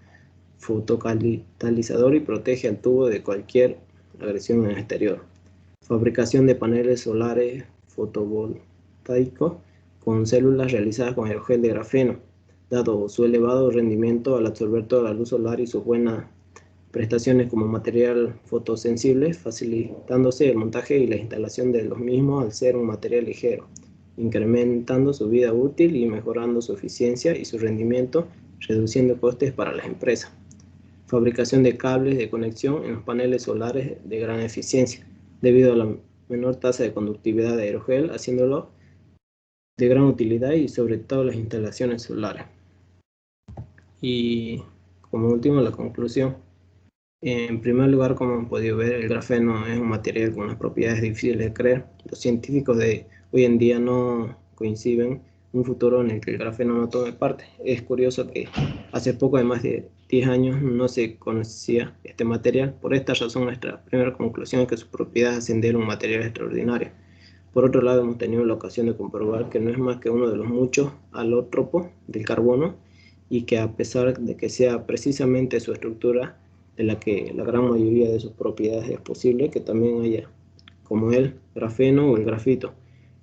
G: fotocatalizador y protege al tubo de cualquier agresión en el exterior. Fabricación de paneles solares fotovoltaicos con células realizadas con aerogel de grafeno, dado su elevado rendimiento al absorber toda la luz solar y sus buenas prestaciones como material fotosensible, facilitándose el montaje y la instalación de los mismos al ser un material ligero, incrementando su vida útil y mejorando su eficiencia y su rendimiento, reduciendo costes para las empresas. Fabricación de cables de conexión en los paneles solares de gran eficiencia, debido a la menor tasa de conductividad de aerogel, haciéndolo de gran utilidad y sobre todo las instalaciones solares. Y como último, la conclusión. En primer lugar, como han podido ver, el grafeno es un material con unas propiedades difíciles de creer. Los científicos de hoy en día no coinciden un futuro en el que el grafeno no tome parte. Es curioso que hace poco, de más de 10 años, no se conocía este material. Por esta razón, nuestra primera conclusión es que sus propiedades hacen de él un material extraordinario. Por otro lado, hemos tenido la ocasión de comprobar que no es más que uno de los muchos alótropos del carbono, y que a pesar de que sea precisamente su estructura de la que la gran mayoría de sus propiedades es posible que también haya, como el grafeno o el grafito,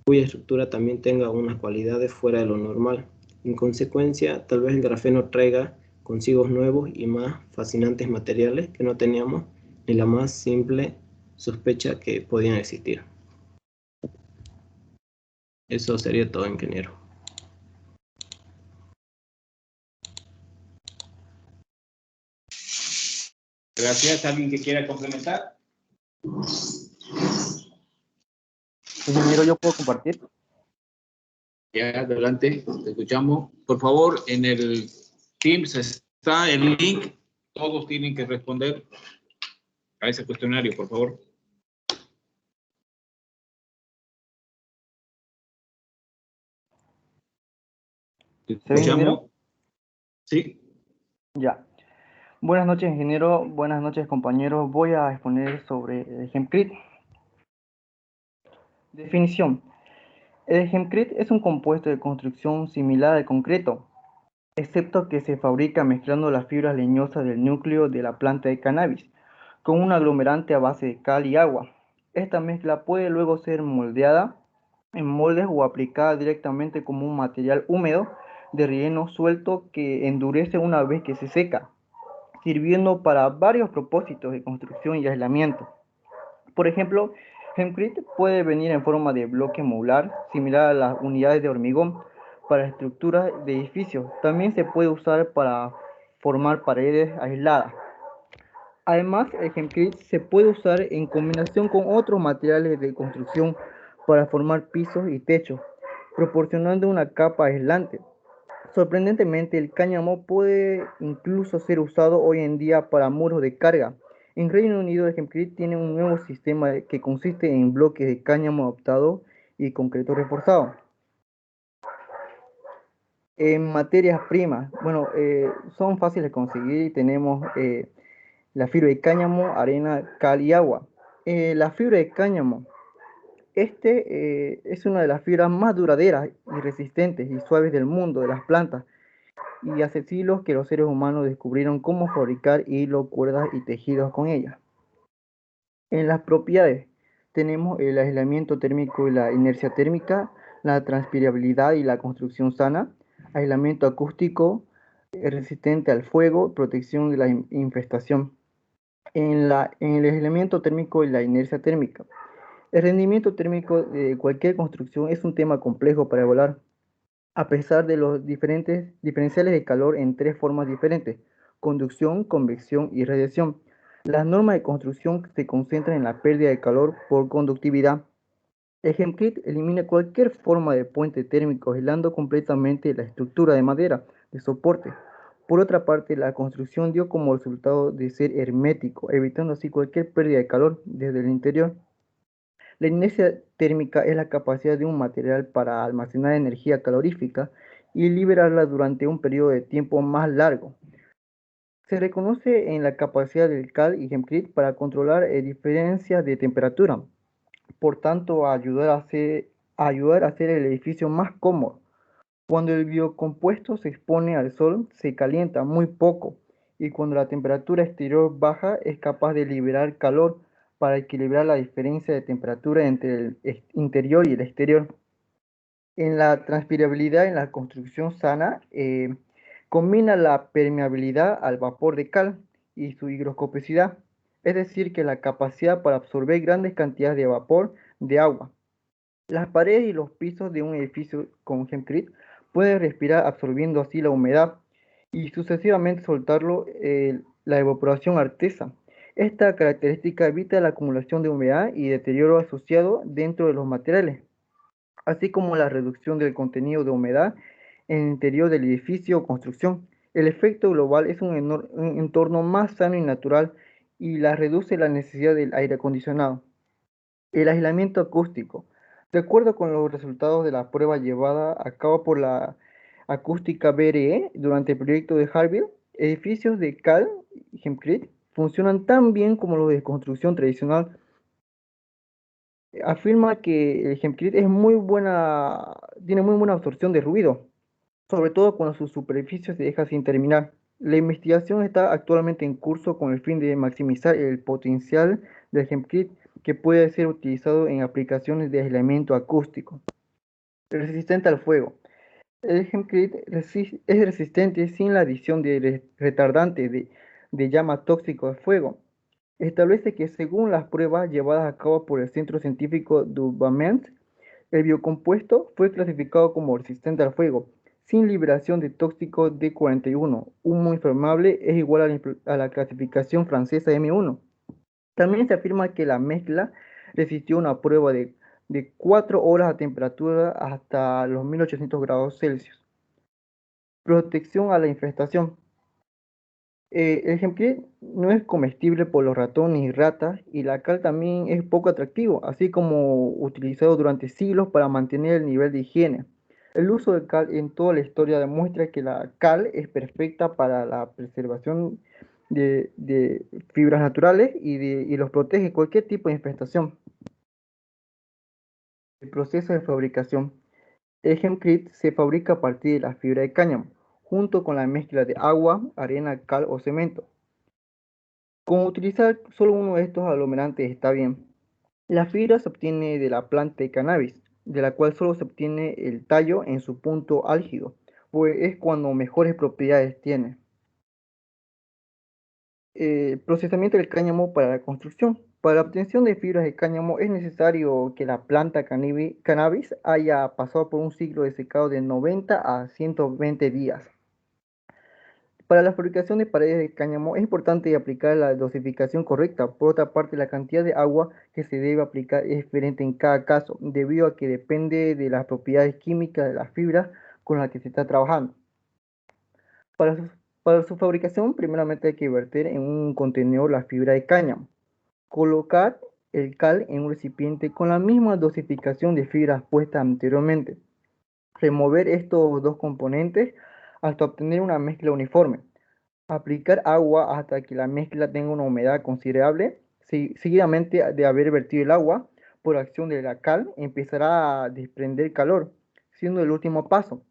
G: cuya estructura también tenga unas cualidades fuera de lo normal. En consecuencia, tal vez el grafeno traiga consigo nuevos y más fascinantes materiales que no teníamos ni la más simple sospecha que podían existir. Eso sería todo, ingeniero.
C: Gracias. ¿Alguien que quiera complementar?
H: Ingeniero, ¿yo puedo compartir?
C: Ya, adelante, te escuchamos. Por favor, en el Teams está el link. Todos tienen que responder a ese cuestionario, por favor. Te
H: ¿Se ve, ingeniero?
C: escuchamos. Sí.
H: Ya. Buenas noches, ingeniero. Buenas noches, compañeros. Voy a exponer sobre el Hempcrete. Definición. El Hempcrete es un compuesto de construcción similar al concreto, excepto que se fabrica mezclando las fibras leñosas del núcleo de la planta de cannabis con un aglomerante a base de cal y agua. Esta mezcla puede luego ser moldeada en moldes o aplicada directamente como un material húmedo de relleno suelto que endurece una vez que se seca, sirviendo para varios propósitos de construcción y aislamiento. Por ejemplo, Hempcrete puede venir en forma de bloque modular, similar a las unidades de hormigón para estructuras de edificios. También se puede usar para formar paredes aisladas. Además, el Hempcrete se puede usar en combinación con otros materiales de construcción para formar pisos y techos, proporcionando una capa aislante. Sorprendentemente, el cáñamo puede incluso ser usado hoy en día para muros de carga. En Reino Unido, el Hempcrete tiene un nuevo sistema que consiste en bloques de cáñamo adaptado y concreto reforzado. En materias primas, bueno, son fáciles de conseguir y tenemos la fibra de cáñamo, arena, cal y agua. La fibra de cáñamo, es una de las fibras más duraderas y resistentes y suaves del mundo de las plantas. Y hace siglos que los seres humanos descubrieron cómo fabricar hilo, cuerdas y tejidos con ella. En las propiedades tenemos el aislamiento térmico y la inercia térmica, la transpirabilidad y la construcción sana, aislamiento acústico, resistente al fuego, protección de la infestación. En el aislamiento térmico y la inercia térmica. El rendimiento térmico de cualquier construcción es un tema complejo para evaluar, a pesar de los diferenciales de calor en tres formas diferentes: conducción, convección y radiación. Las normas de construcción se concentran en la pérdida de calor por conductividad. El Hempcrete elimina cualquier forma de puente térmico, aislando completamente la estructura de madera de soporte. Por otra parte, la construcción dio como resultado de ser hermético, evitando así cualquier pérdida de calor desde el interior. La inercia térmica es la capacidad de un material para almacenar energía calorífica y liberarla durante un periodo de tiempo más largo. Se reconoce en la capacidad del cal y Hempcrete para controlar diferencias de temperatura, por tanto ayudar a hacer el edificio más cómodo. Cuando el biocompuesto se expone al sol, se calienta muy poco, y cuando la temperatura exterior baja, es capaz de liberar calor para equilibrar la diferencia de temperatura entre el interior y el exterior. En la transpirabilidad en la construcción sana, combina la permeabilidad al vapor de cal y su higroscopicidad, es decir, que la capacidad para absorber grandes cantidades de vapor de agua. Las paredes y los pisos de un edificio con Hempcrete pueden respirar absorbiendo así la humedad y sucesivamente soltarlo la evaporación artesa. Esta característica evita la acumulación de humedad y deterioro asociado dentro de los materiales, así como la reducción del contenido de humedad en el interior del edificio o construcción. El efecto global es un entorno más sano y natural y reduce la necesidad del aire acondicionado. El aislamiento acústico. De acuerdo con los resultados de la prueba llevada a cabo por la acústica BRE durante el proyecto de Harville, edificios de cal y Hempcrete funcionan tan bien como los de construcción tradicional. Afirma que el Hempcrete tiene muy buena absorción de ruido, sobre todo cuando su superficie se deja sin terminar. La investigación está actualmente en curso con el fin de maximizar el potencial del Hempcrete, que puede ser utilizado en aplicaciones de aislamiento acústico. Resistente al fuego. El Hempcrete es resistente sin la adición de retardantes de llama tóxico al fuego. Establece que, según las pruebas llevadas a cabo por el Centro Científico Dubament, el biocompuesto fue clasificado como resistente al fuego, sin liberación de tóxico D41. Humo inflamable es igual a la clasificación francesa M1. También se afirma que la mezcla resistió una prueba de de 4 horas a temperatura hasta los 1800 grados Celsius. Protección a la infestación. El jengibre no es comestible por los ratones y ratas, y la cal también es poco atractivo, así como utilizado durante siglos para mantener el nivel de higiene. El uso de cal en toda la historia demuestra que la cal es perfecta para la preservación de fibras naturales y los protege de cualquier tipo de infestación. El proceso de fabricación. El hempcrete se fabrica a partir de la fibra de cáñamo, junto con la mezcla de agua, arena, cal o cemento. Con utilizar solo uno de estos aglomerantes está bien. La fibra se obtiene de la planta de cannabis, de la cual solo se obtiene el tallo en su punto álgido, pues es cuando mejores propiedades tiene. Procesamiento del cáñamo para la construcción. Para la obtención de fibras de cáñamo es necesario que la planta cannabis haya pasado por un ciclo de secado de 90 a 120 días. Para la fabricación de paredes de cáñamo es importante aplicar la dosificación correcta. Por otra parte, la cantidad de agua que se debe aplicar es diferente en cada caso, debido a que depende de las propiedades químicas de las fibras con las que se está trabajando. Para su fabricación, primeramente hay que verter en un contenedor la fibra de cáñamo. Colocar el cal en un recipiente con la misma dosificación de fibras puesta anteriormente. Remover estos dos componentes hasta obtener una mezcla uniforme. Aplicar agua hasta que la mezcla tenga una humedad considerable. Seguidamente de haber vertido el agua, por acción de la cal, empezará a desprender calor, siendo el último paso.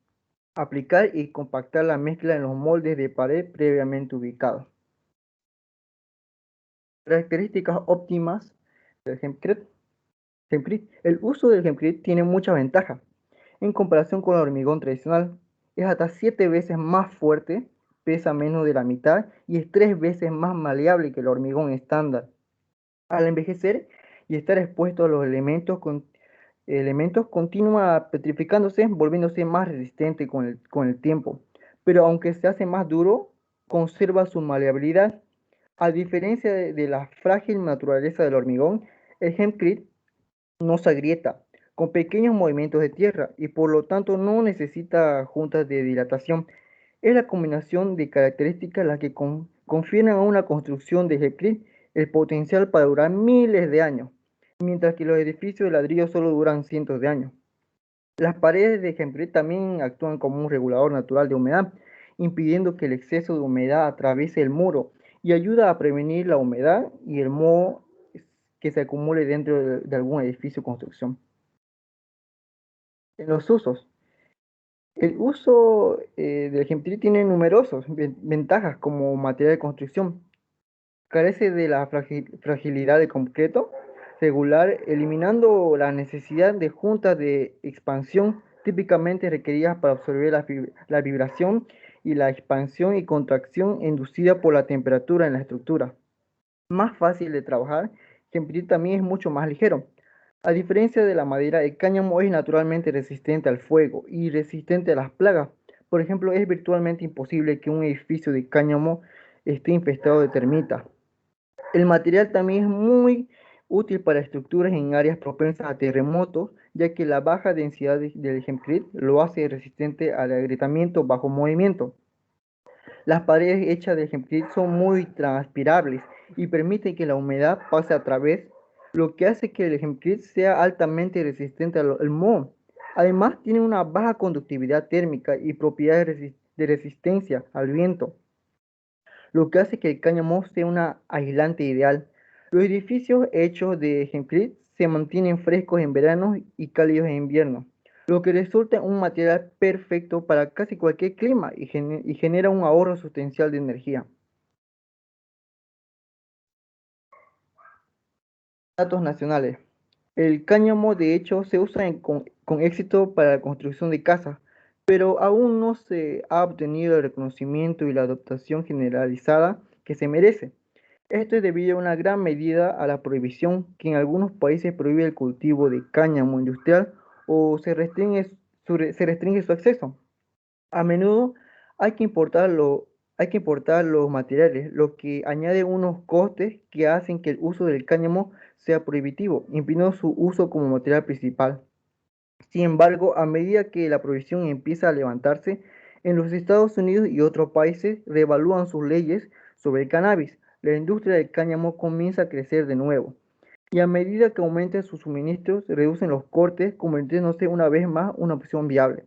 H: Aplicar y compactar la mezcla en los moldes de pared previamente ubicados. Características óptimas del hempcrete. El uso del hempcrete tiene muchas ventajas. En comparación con el hormigón tradicional, es hasta 7 veces más fuerte, pesa menos de la mitad y es 3 veces más maleable que el hormigón estándar. Al envejecer y estar expuesto a los elementos continúa petrificándose, volviéndose más resistente con el tiempo. Pero aunque se hace más duro, conserva su maleabilidad. A diferencia de la frágil naturaleza del hormigón, el hempcrete no se agrieta con pequeños movimientos de tierra y por lo tanto no necesita juntas de dilatación. Es la combinación de características las que confieren a una construcción de hempcrete el potencial para durar miles de años, mientras que los edificios de ladrillo solo duran cientos de años. Las paredes de hempcrete también actúan como un regulador natural de humedad, impidiendo que el exceso de humedad atraviese el muro y ayuda a prevenir la humedad y el moho que se acumule dentro de algún edificio o construcción. En los usos. El uso del hempcrete tiene numerosas ventajas como material de construcción. Carece de la fragilidad del concreto regular, eliminando la necesidad de juntas de expansión típicamente requeridas para absorber la vibración y la expansión y contracción inducida por la temperatura en la estructura. Más fácil de trabajar, hempcrete también es mucho más ligero. A diferencia de la madera, el cáñamo es naturalmente resistente al fuego y resistente a las plagas. Por ejemplo, es virtualmente imposible que un edificio de cáñamo esté infestado de termitas. El material también es muy útil para estructuras en áreas propensas a terremotos, ya que la baja densidad del hempcrete lo hace resistente al agrietamiento bajo movimiento. Las paredes hechas de hempcrete son muy transpirables y permiten que la humedad pase a través, lo que hace que el hempcrete sea altamente resistente al moho. Además, tiene una baja conductividad térmica y propiedades de resistencia al viento, lo que hace que el cáñamo sea un aislante ideal. Los edificios hechos de hempcrete se mantienen frescos en verano y cálidos en invierno, lo que resulta un material perfecto para casi cualquier clima y genera un ahorro sustancial de energía. Datos nacionales. El cáñamo de hecho se usa con éxito para la construcción de casas, pero aún no se ha obtenido el reconocimiento y la adoptación generalizada que se merece. Esto es debido a una gran medida a la prohibición que en algunos países prohíbe el cultivo de cáñamo industrial o se restringe su acceso. A menudo hay que importarlo hay que importar los materiales, lo que añade unos costes que hacen que el uso del cáñamo sea prohibitivo, impidiendo su uso como material principal. Sin embargo, a medida que la prohibición empieza a levantarse, en los Estados Unidos y otros países reevalúan sus leyes sobre el cannabis. La industria del cáñamo comienza a crecer de nuevo. Y a medida que aumentan sus suministros, se reducen los cortes, convirtiéndose una vez más una opción viable.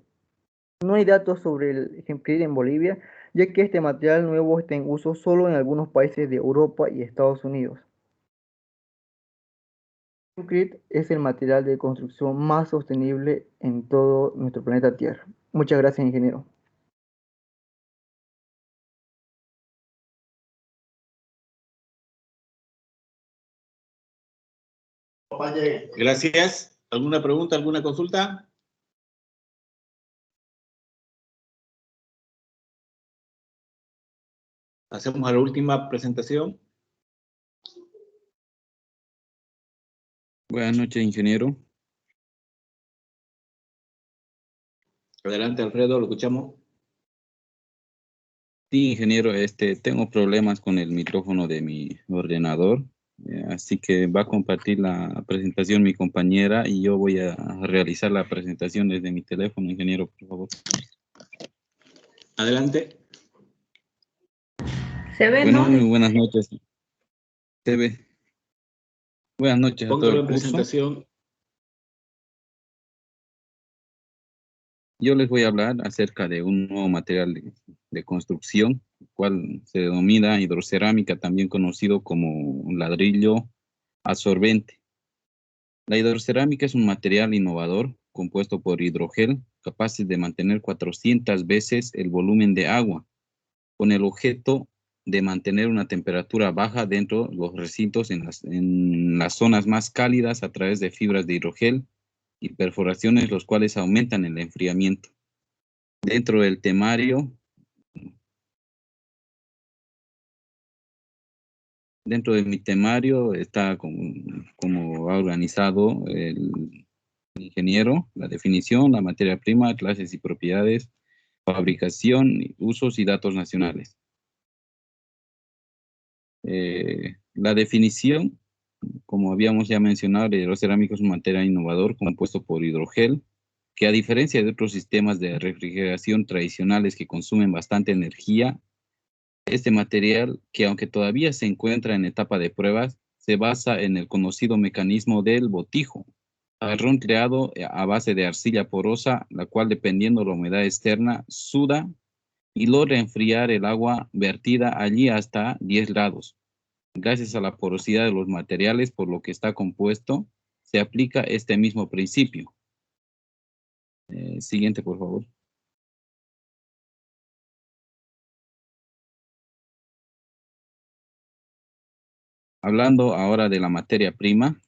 H: No hay datos sobre el hempcrete en Bolivia, ya que este material nuevo está en uso solo en algunos países de Europa y Estados Unidos. El hempcrete es el material de construcción más sostenible en todo nuestro planeta Tierra. Muchas gracias, ingeniero.
I: Gracias. ¿Alguna pregunta, alguna consulta? Hacemos a la última presentación.
J: Buenas noches, ingeniero.
I: Adelante, Alfredo, lo escuchamos.
J: Sí, ingeniero, tengo problemas con el micrófono de mi ordenador, así que va a compartir la presentación mi compañera y yo voy a realizar la presentación desde mi teléfono, ingeniero, por favor.
I: Adelante.
E: Se ve,
J: Bueno,
E: ¿no?
J: muy buenas noches. Se ve. Buenas noches a todo
I: Póngalo
J: el
I: en
J: curso.
I: presentación.
J: Yo les voy a hablar acerca de un nuevo material de construcción, el cual se denomina hidrocerámica, también conocido como ladrillo absorbente. La hidrocerámica es un material innovador compuesto por hidrogel, capaces de mantener 400 veces el volumen de agua, con el objeto de mantener una temperatura baja dentro de los recintos en las zonas más cálidas a través de fibras de hidrogel y perforaciones, los cuales aumentan el enfriamiento. Dentro del temario, dentro de mi temario está como ha organizado el ingeniero, la definición, la materia prima, clases y propiedades, fabricación, usos y datos nacionales. La definición, como habíamos ya mencionado, el hidrocerámico es un material innovador compuesto por hidrogel, que a diferencia de otros sistemas de refrigeración tradicionales que consumen bastante energía, este material, que aunque todavía se encuentra en etapa de pruebas, se basa en el conocido mecanismo del botijo, jarrón creado a base de arcilla porosa, la cual, dependiendo de la humedad externa, suda y logra enfriar el agua vertida allí hasta 10 grados. Gracias a la porosidad de los materiales por lo que está compuesto, se aplica este mismo principio. Siguiente, por favor. Hablando ahora de la materia prima,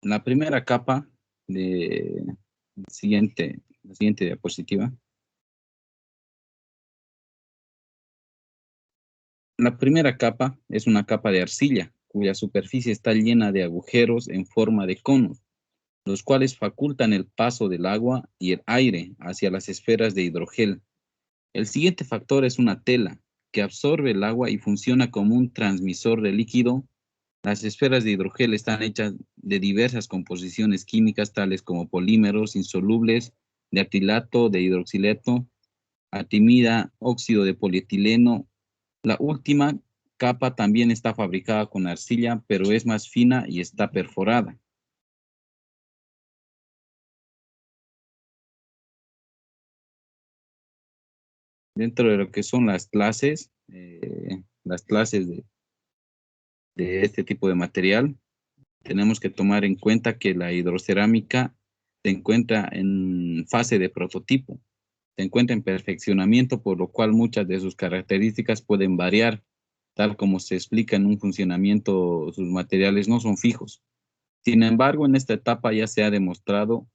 J: la primera capa de la siguiente diapositiva. La primera capa es una capa de arcilla, cuya superficie está llena de agujeros en forma de conos, los cuales facultan el paso del agua y el aire hacia las esferas de hidrogel. El siguiente factor es una tela, que absorbe el agua y funciona como un transmisor de líquido. Las esferas de hidrogel están hechas de diversas composiciones químicas, tales como polímeros insolubles de actilato, de hidroxilato, actimida, óxido de polietileno. La última capa también está fabricada con arcilla, pero es más fina y está perforada. Dentro de lo que son las clases de este tipo de material, tenemos que tomar en cuenta que la hidrocerámica se encuentra en fase de prototipo, se encuentra en perfeccionamiento, por lo cual muchas de sus características pueden variar, tal como se explica en un funcionamiento, sus materiales no son fijos. Sin embargo, en esta etapa ya se ha demostrado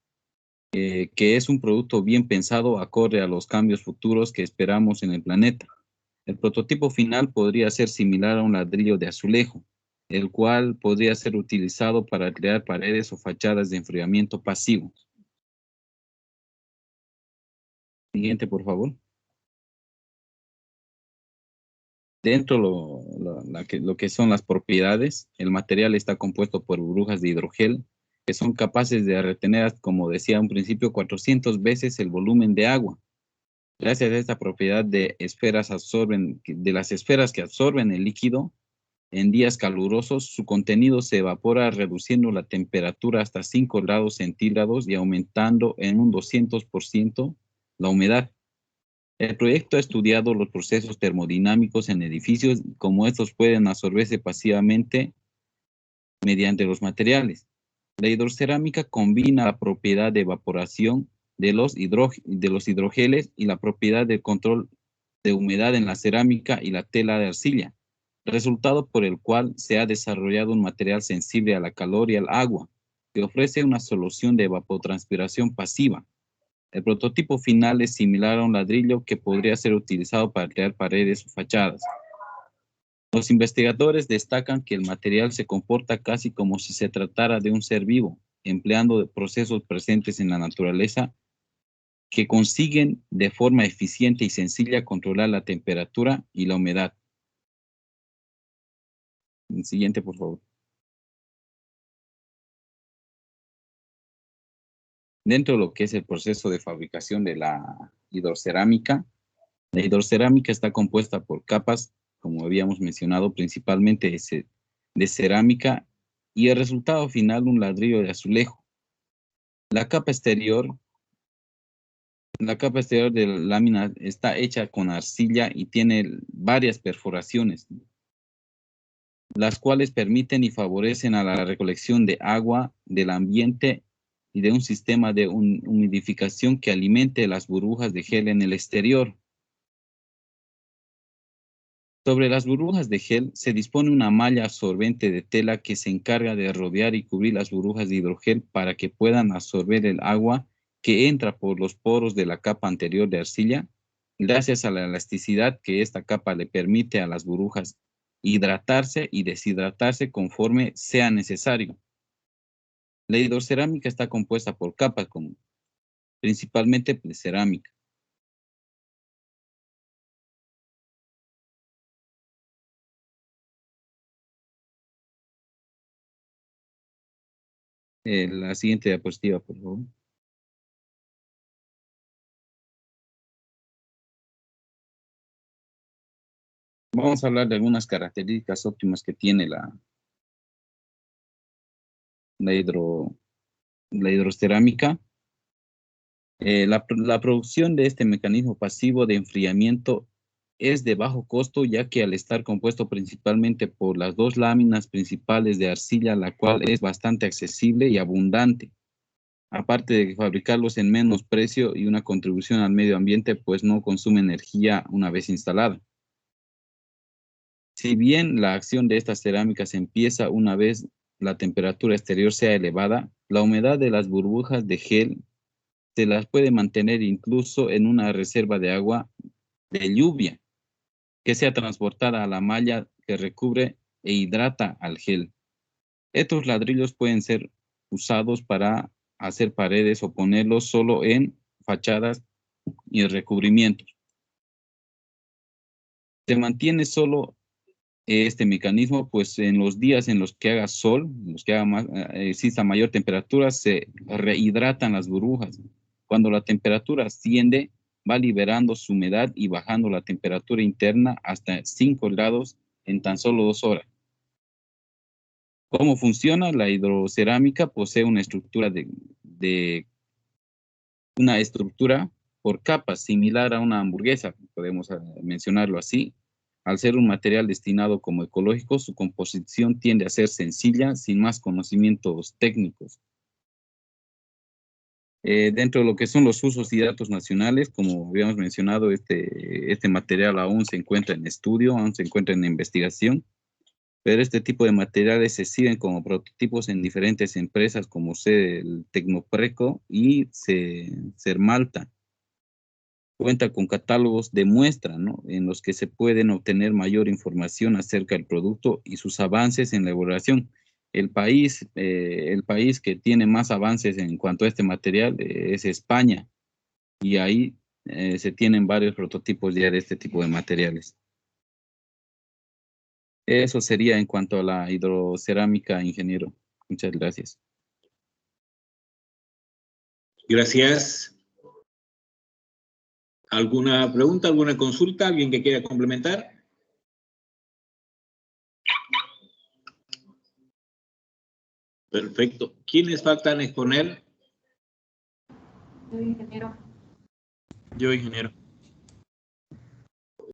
J: que es un producto bien pensado acorde a los cambios futuros que esperamos en el planeta. El prototipo final podría ser similar a un ladrillo de azulejo, el cual podría ser utilizado para crear paredes o fachadas de enfriamiento pasivo. Siguiente, por favor. Dentro lo que son las propiedades, el material está compuesto por burbujas de hidrogel que son capaces de retener, como decía un principio, 400 veces el volumen de agua. Gracias a esta propiedad de las esferas que absorben el líquido, en días calurosos, su contenido se evapora reduciendo la temperatura hasta 5 grados centígrados y aumentando en un 200% la humedad. El proyecto ha estudiado los procesos termodinámicos en edificios y cómo estos pueden absorberse pasivamente mediante los materiales. La hidrocerámica combina la propiedad de evaporación de los hidrogeles y la propiedad de control de humedad en la cerámica y la tela de arcilla, resultado por el cual se ha desarrollado un material sensible a la calor y al agua, que ofrece una solución de evapotranspiración pasiva. El prototipo final es similar a un ladrillo que podría ser utilizado para crear paredes o fachadas. Los investigadores destacan que el material se comporta casi como si se tratara de un ser vivo, empleando procesos presentes en la naturaleza que consiguen de forma eficiente y sencilla controlar la temperatura y la humedad. El siguiente, por favor. Dentro de lo que es el proceso de fabricación de la hidrocerámica está compuesta por capas, como habíamos mencionado, principalmente de cerámica, y el resultado final un ladrillo de azulejo. La capa exterior de la lámina está hecha con arcilla y tiene varias perforaciones, las cuales permiten y favorecen a la recolección de agua del ambiente y de un sistema de humidificación que alimente las burbujas de gel en el exterior. Sobre las burbujas de gel se dispone una malla absorbente de tela que se encarga de rodear y cubrir las burbujas de hidrogel para que puedan absorber el agua que entra por los poros de la capa anterior de arcilla, gracias a la elasticidad que esta capa le permite a las burbujas hidratarse y deshidratarse conforme sea necesario. La hidrocerámica está compuesta por capas, principalmente de cerámica. La siguiente diapositiva, por favor. Vamos a hablar de algunas características óptimas que tiene la hidrocerámica. La producción de este mecanismo pasivo de enfriamiento es de bajo costo, ya que al estar compuesto principalmente por las dos láminas principales de arcilla, la cual es bastante accesible y abundante. Aparte de fabricarlos en menos precio y una contribución al medio ambiente, pues no consume energía una vez instalada. Si bien la acción de estas cerámicas empieza una vez la temperatura exterior sea elevada, la humedad de las burbujas de gel se las puede mantener incluso en una reserva de agua de lluvia que sea transportada a la malla que recubre e hidrata al gel. Estos ladrillos pueden ser usados para hacer paredes o ponerlos solo en fachadas y recubrimientos. Se mantiene solo este mecanismo, pues en los días en los que haga sol, en los que exista mayor temperatura, se rehidratan las burbujas. Cuando la temperatura asciende, va liberando su humedad y bajando la temperatura interna hasta 5 grados en tan solo 2 horas. ¿Cómo funciona? La hidrocerámica posee una estructura por capas, similar a una hamburguesa, podemos mencionarlo así. Al ser un material destinado como ecológico, su composición tiende a ser sencilla, sin más conocimientos técnicos. Dentro de lo que son los usos y datos nacionales, como habíamos mencionado, este material aún se encuentra en estudio, aún se encuentra en investigación, pero este tipo de materiales se sirven como prototipos en diferentes empresas como el Tecnopreco y Sermalta. Cuenta con catálogos de muestra, ¿no?, en los que se pueden obtener mayor información acerca del producto y sus avances en la elaboración. El país que tiene más avances en cuanto a este material es España, y ahí se tienen varios prototipos ya de este tipo de materiales. Eso sería en cuanto a la hidrocerámica, ingeniero. Muchas gracias.
I: Gracias. ¿Alguna pregunta, alguna consulta? ¿Alguien que quiera complementar? Perfecto. ¿Quiénes faltan exponer?
E: Yo, ingeniero.
A: Yo, ingeniero.